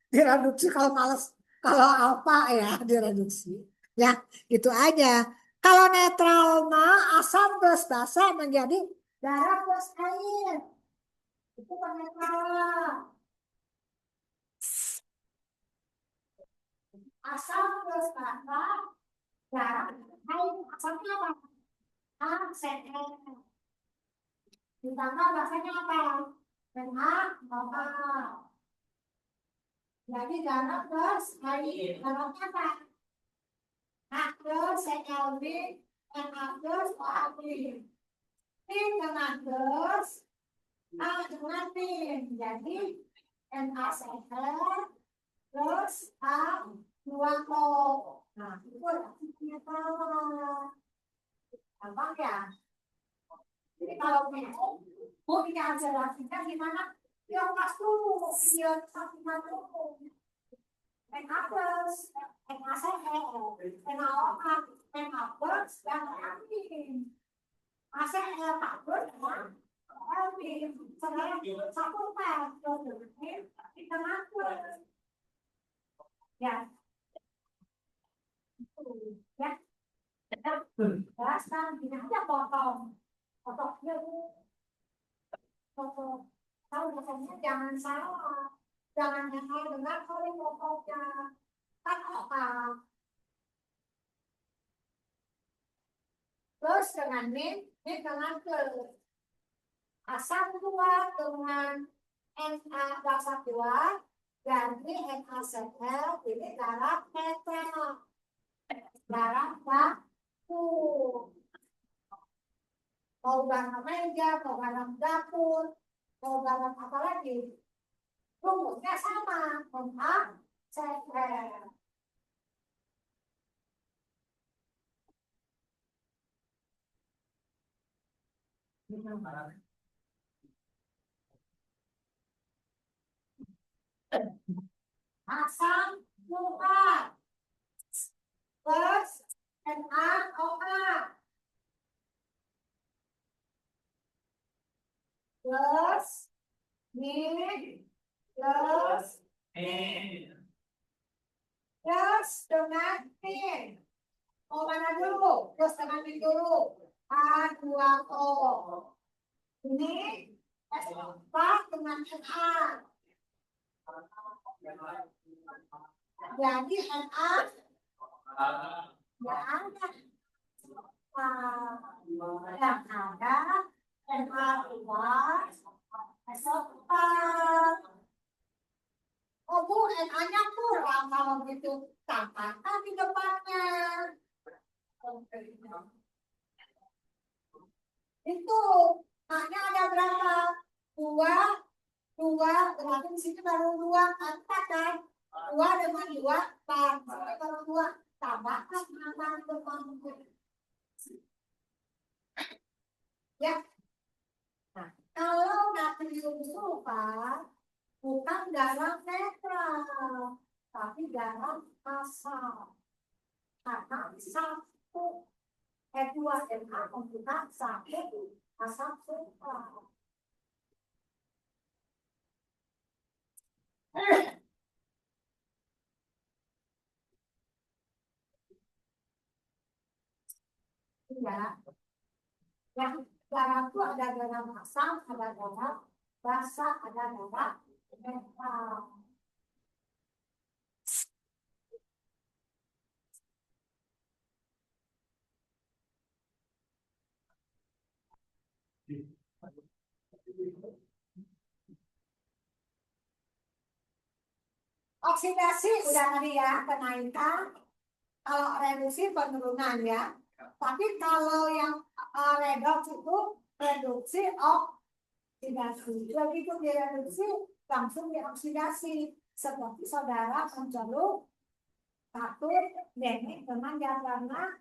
Direduksi kalau males, kalau apa ya direduksi. Ya, itu aja. Kalau netral mah asam plus basa menjadi darah plus air. Itu penetral. Asam plus basa, darah, air. Asamnya apa? ACl. Ditambah basanya apa? NaOH. Jadi darah plus air. Darahnya apa? H plus ClB, Na plus OH. Tim dengan plus, A dengan tim. Jadi NaCl plus A2O. Nah, itu artinya gampang ya. Jadi kalau mau punya hasilnya gimana? Ya pas dulu, ya sambungan dulu. Na plus, NaCl, NaOH, Na plus, dan amin. ACl takut, amin. Sekarang satu pas, kita ngatur. Ya, ya. Dasar, gini aja potong. Potongnya potong. Tahu potongnya jangan salah. Jangan hanya dengar kalau potongnya. Kan otak. Plus dengan min dengan plus. Asam 2 dengan Na basa 2. Ganti NaCl, ini darah netral. Darah baku. Mau barang meja, mau barang dapur, Mau garam apa lagi? Rumusnya sama, NaCl. Asam sulfat plus NaOH plus Nih plus dengan min. Mau mana dulu? Plus dengan min dulu. H2O. Ini S4 dengan Na. Jadi Na yang ada. Yang ada Na2 S4. Oh Bu, NA-nya kurang kalau gitu. Tambahkan di depannya. Itu, A-nya ada berapa? 2, berarti di sini baru 2, 4 kan? 2 dengan 2, 4. Baru 2, tambahkan nama depan. Ya. Nah, kalau natrium sulfat bukan garam netral, tapi garam asam. Karena satu H2Na membuka satu asam sulfat. Ya, yang garam itu ada garam asam, ada garam basa, ada garam netral. Oksidasi udah tadi ya, kenaikan. Kalau reduksi penurunan ya. Tapi kalau yang redox itu reduksi oksidasi. Begitu direduksi langsung dioksidasi. Seperti saudara mencelup katun denik dengan diagrama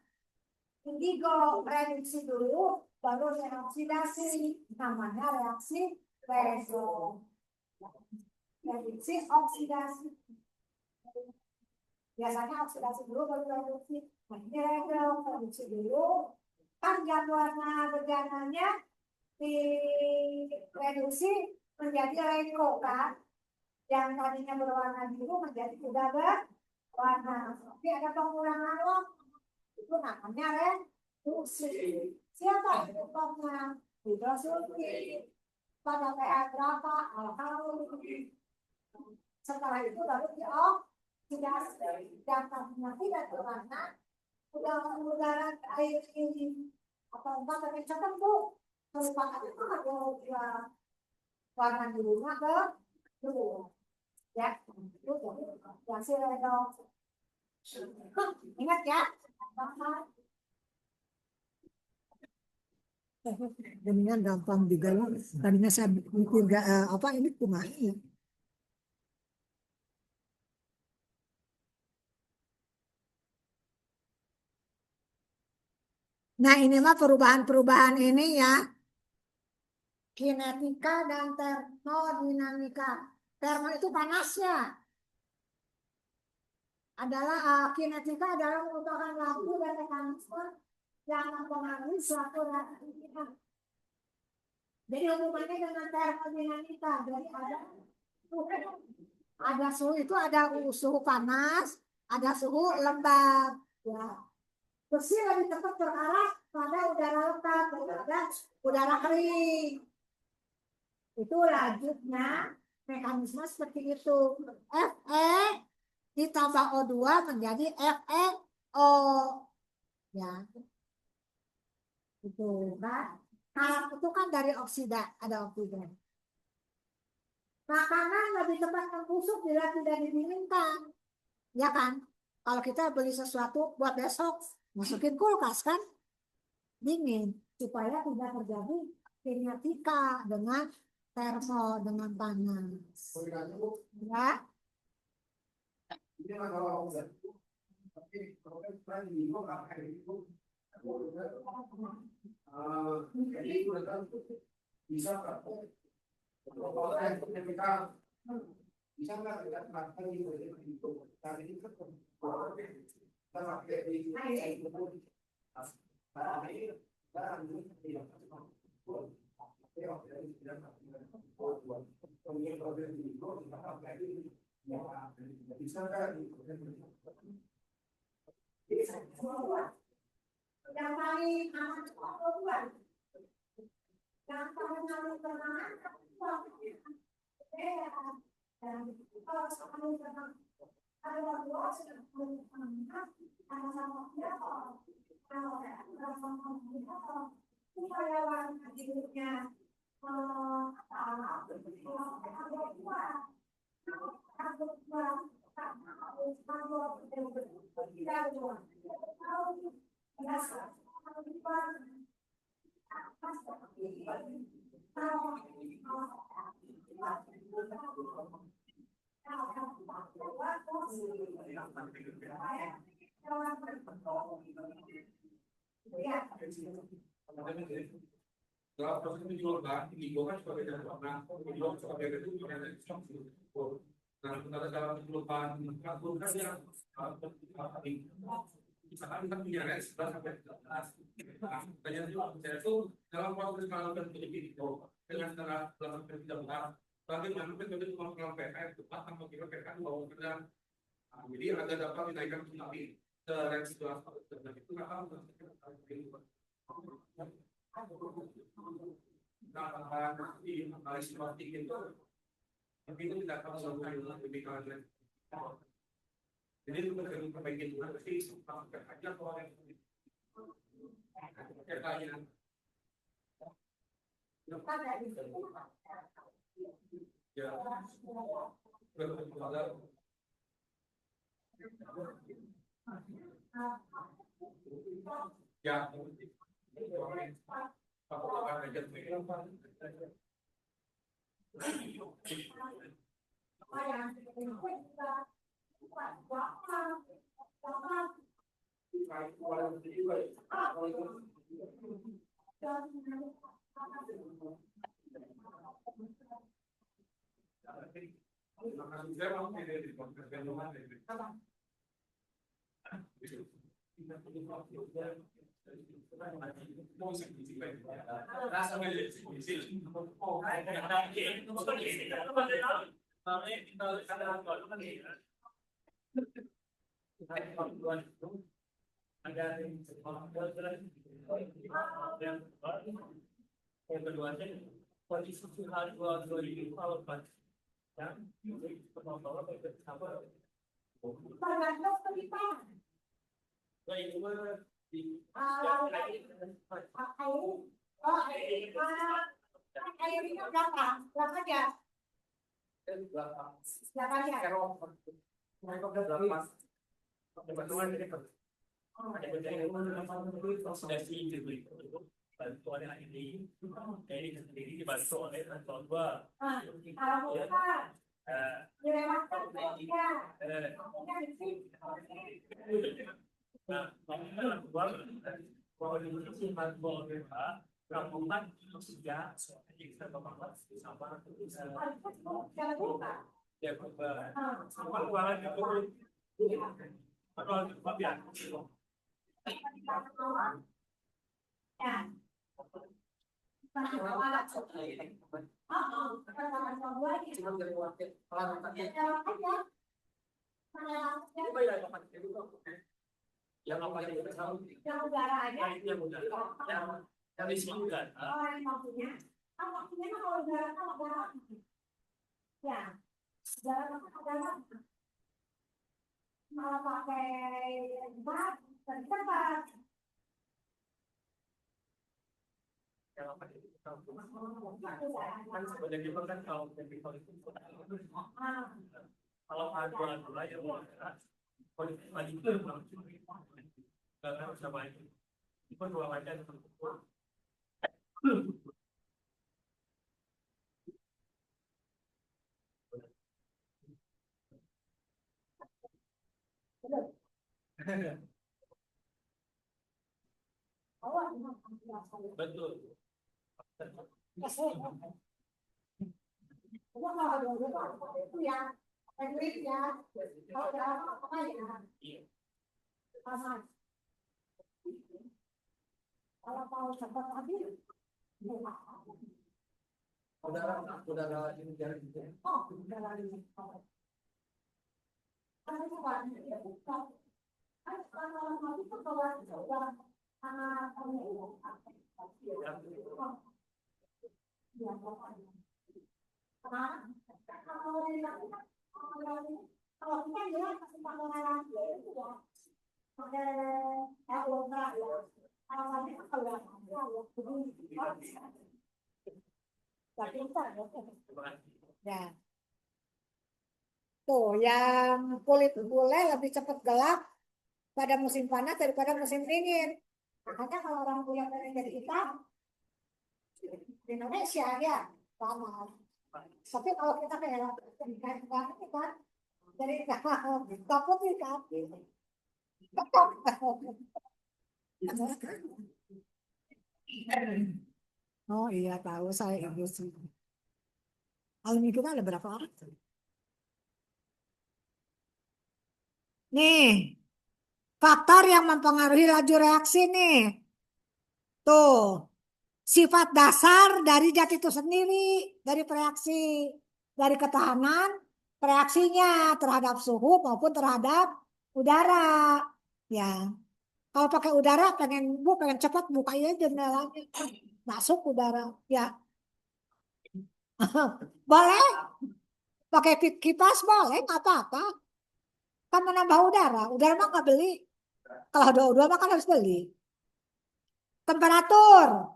indigo, reduksi dulu baru reoksidasi. Namanya reaksi redox. Reduksi oksidasi. Biasanya oksidasi dulu baru reduksi. Nah, ini reduksi dulu. Kan jadwalnya bergananya di reduksi menjadi reko kan. Yang tadinya berwarna biru menjadi sudah berwarna. Tapi ada pengurangan waktu. Itu namanya reduksi. Siapa penyebabnya? Hidrosulfid. Pada pH berapa? Alkali. Setelah itu baru dioksidasi. Dan tadinya tidak berwarna, udara air ini atau enggak terkecokan tuh merupakan itu ada warna birunya ke dulu ya itu hasil redox. Ingat ya dengan gampang juga loh. Tadinya saya mikir apa ini kumaha. Nah ini mah perubahan-perubahan ini ya, kinetika dan termodinamika. Termo itu panasnya. Adalah kinetika adalah merupakan waktu dan mekanisme yang mempengaruhi suatu reaksi. Jadi hubungannya dengan termodinamika. Jadi ada suhu itu ada suhu panas, ada suhu lembab. Ya. Besi lebih cepat terarah pada udara lembab daripada udara kering. Itu lanjutnya mekanisme seperti itu. Fe ditambah O2 menjadi FeO. Ya. Itu kan. Kalau itu kan dari oksida, ada oksigen. Makanan lebih cepat membusuk bila tidak didinginkan. Ya kan? Kalau kita beli sesuatu buat besok, masukin kulkas kan? Dingin. Supaya tidak terjadi kinetika dengan termo dengan panas. Ya. Yang paling aman itu apa? Yang paling aman pertama kalau kamu ada waktu sama siapa kalau sama supaya warna hidupnya Kalau proses penyuluhan, indigo kan sebagai dan warna, indigo sebagai itu ada Nah, dalam penyuluhan kalkul kan yang misalkan kita punya range 11 sampai 13. Nah, makanya itu dalam proses melakukan indigo dengan cara 11 sampai 13. Bagaimana kita itu melakukan PKF tepat tanpa kita PKF bahwa kita jadi ada dapat dinaikkan kembali ke range 11 sampai 13 itu akan menghasilkan di seperti itu, tapi itu tidak akan melakukan lebih kalian. Jadi itu tergantung perbaikan juga sih, sampai aja kalau yang katanya. Ya, ya. Aku akan ajak yang kedua kondisi sudah 2000 kalau ya apa airnya berapa ya? bantuan yang ini sendiri dibantu oleh bantuan dua. Gabungan tiga kita bapak sama ya keuangan yang apa yang udara aja yang udara yang di sini kan maksudnya kalau udara ya udara malah pakai bat tempat yang apa itu kan sebenarnya kita kan kalau chemical itu kalau ada ya politik lagi itu karena bisa baik itu dua macam Betul. Itu ya, ya, kalau udah apa ya, sama. Kalau mau cepat lagi, Udara ini jadi oh, udah lagi. Kalau itu kan, ya bukan. Kalau itu kalau anak kamu ya, kalau kita jelas kasih pandangan itu ya, pakai enggak ya. Kalau tapi ya. Tuh, yang kulit bule lebih cepat gelap pada musim panas daripada musim dingin. Makanya kalau orang bule pengen jadi hitam di Indonesia ya panas. Tapi kalau kita kayak banget kan, jadi takut nih kan. Oh iya tahu saya ibu sih. Alumni kita ada berapa orang? Nih, faktor yang mempengaruhi laju reaksi nih. Tuh, sifat dasar dari zat itu sendiri, dari reaksi, dari ketahanan reaksinya terhadap suhu maupun terhadap udara. Ya, kalau pakai udara pengen cepat buka aja jendelanya, masuk udara. Ya, boleh pakai kipas boleh nggak apa-apa. Kan menambah udara. Udara mah nggak beli. Kalau ada udara mah kan harus beli. Temperatur.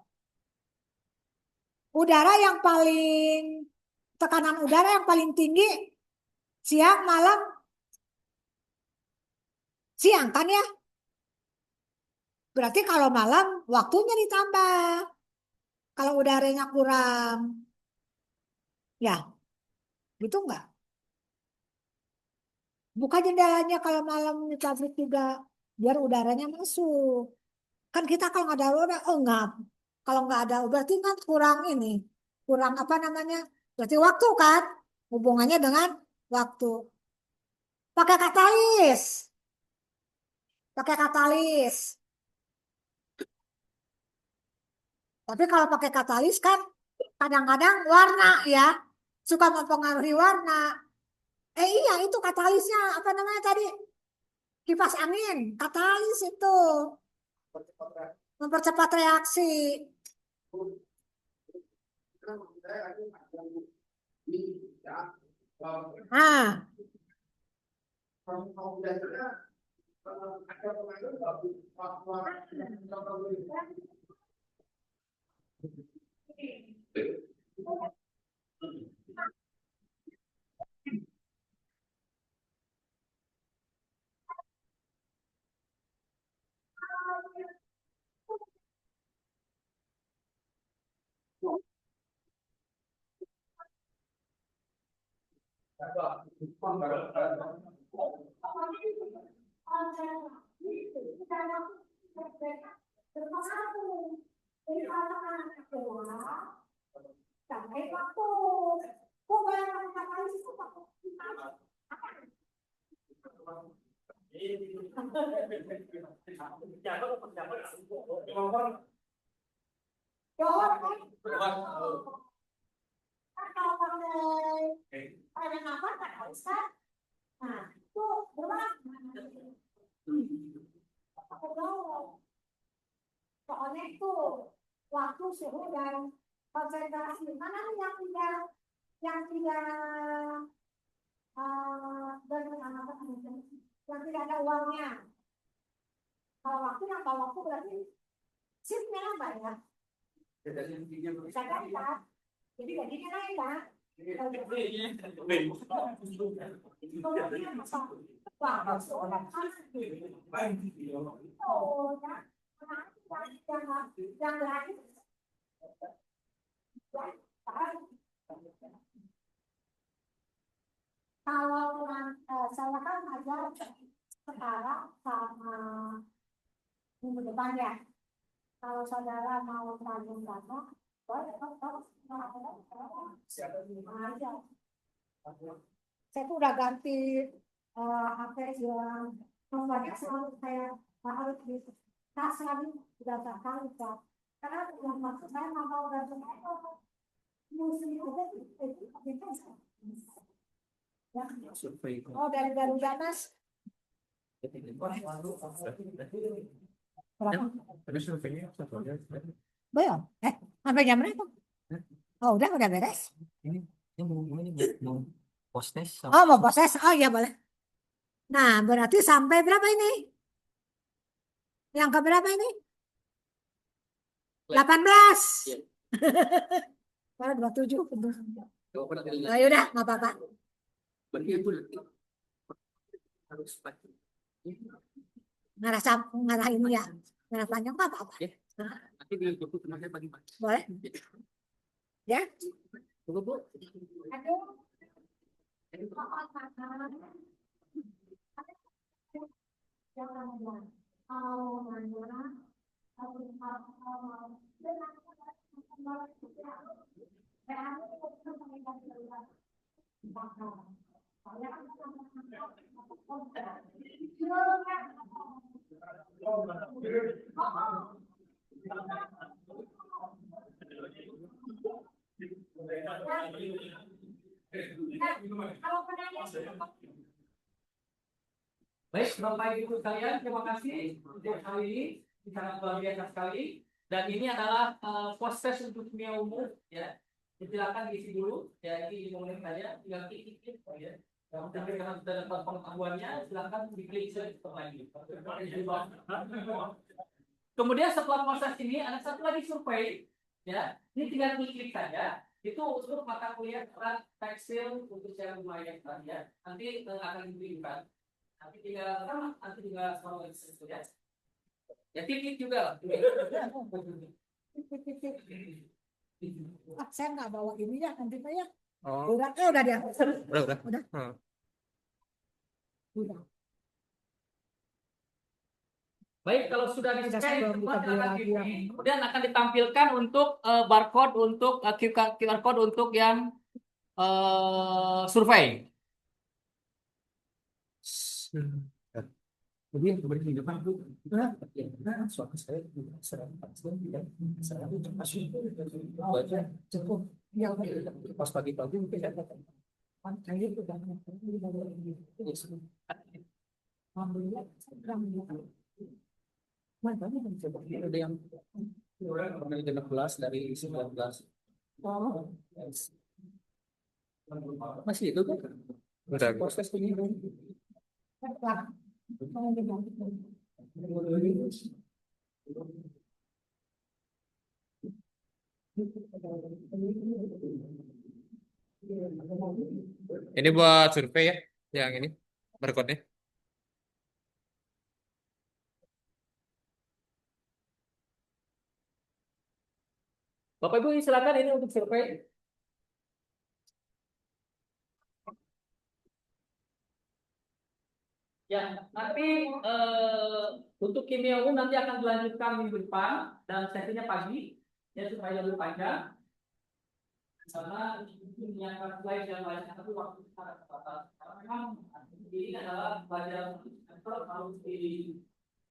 Udara yang paling tekanan udara yang paling tinggi siang, malam, siang kan ya? Berarti kalau malam waktunya ditambah. Kalau udaranya kurang, ya gitu nggak? Buka jendelanya kalau malam di pabrik juga biar udaranya masuk. Kan kita kalau nggak ada udara, oh enggak. Kalau nggak ada berarti kan kurang ini, kurang apa namanya? Berarti waktu kan? Hubungannya dengan waktu. Pakai katalis, pakai katalis. Tapi kalau pakai katalis kan kadang-kadang warna ya, suka mempengaruhi warna. Iya itu katalisnya apa namanya tadi? Kipas angin, katalis itu mempercepat reaksi. Nah, sampai waktu. Kok bayangkan katalis itu jawab kan? Kalau pakai nafas katalis kan? Nah, itu berat. Aku jawab. Soalnya itu waktu suhu dan konsentrasi mana nih yang tidak dengan apa yang tidak ada uangnya. Kalau waktu berarti shiftnya apa ya? Bisa kan? Jadi gajinya naik kan? Yang lain kalau saya kan ajar sekarang sama minggu depan ya. Kalau saudara mau tanggung data, boleh aja. Saya tuh udah ganti HP yang nomornya selalu saya harus di tas lagi udah tak kali Pak. Karena yang maksud saya nggak mau ganti musim aja itu ya. Oh dari Garuda Mas. Tapi surveinya Belum? Sampai jam berapa? Oh udah beres. Ini mau postes Oh mau proses? Oh iya boleh. Nah berarti sampai berapa ini? Yang ke berapa ini? 18. Iya. Kalau 27. Ayo udah nggak apa-apa. harus pakai. Ngarah ini ya. Ngarah panjang nggak apa-apa. Nanti ditutup tenaga pagi-pagi. Boleh? Ya? Tunggu Bu. Aduh. Baik, Bapak Ibu sekalian, terima kasih untuk hari ini sangat luar biasa sekali. Dan ini adalah proses untuk kimia umum, ya. Silakan diisi dulu, ya ini 5 menit saja, tinggal klik ya. Tapi karena sudah dapat pengetahuannya, silakan diklik stop lagi. Kemudian setelah proses ini ada satu lagi survei, ya. Ini tinggal klik saja. Itu untuk mata kuliah tekstil untuk saya lumayan ya. Nanti akan diberikan. Nanti tinggal sama ya. Ya titik juga lah. Saya nggak bawa ini ya nanti Pak ya. Oh, Udah dia. udah. Udah. Hmm. Udah. Baik, kalau sudah Sudah di-scan, sebelum kita beli lagi yang kemudian akan ditampilkan untuk barcode untuk QR code untuk yang survei. Jadi yang kemarin di depan Bu, Suatu saya serang cukup yang pas pagi-pagi mungkin ada pantai itu kan alhamdulillah ada yang dari 16 dari 19 masih itu kan udah. proses ini Ini buat survei ya, yang ini barcode-nya. Bapak Ibu silakan ini untuk survei. Ya, nanti untuk kimia umum nanti akan dilanjutkan minggu depan dan sesinya pagi ya supaya lebih panjang. Karena menyiapkan slide yang banyak tapi waktu kita terbatas. Karena memang ini adalah pelajaran harus di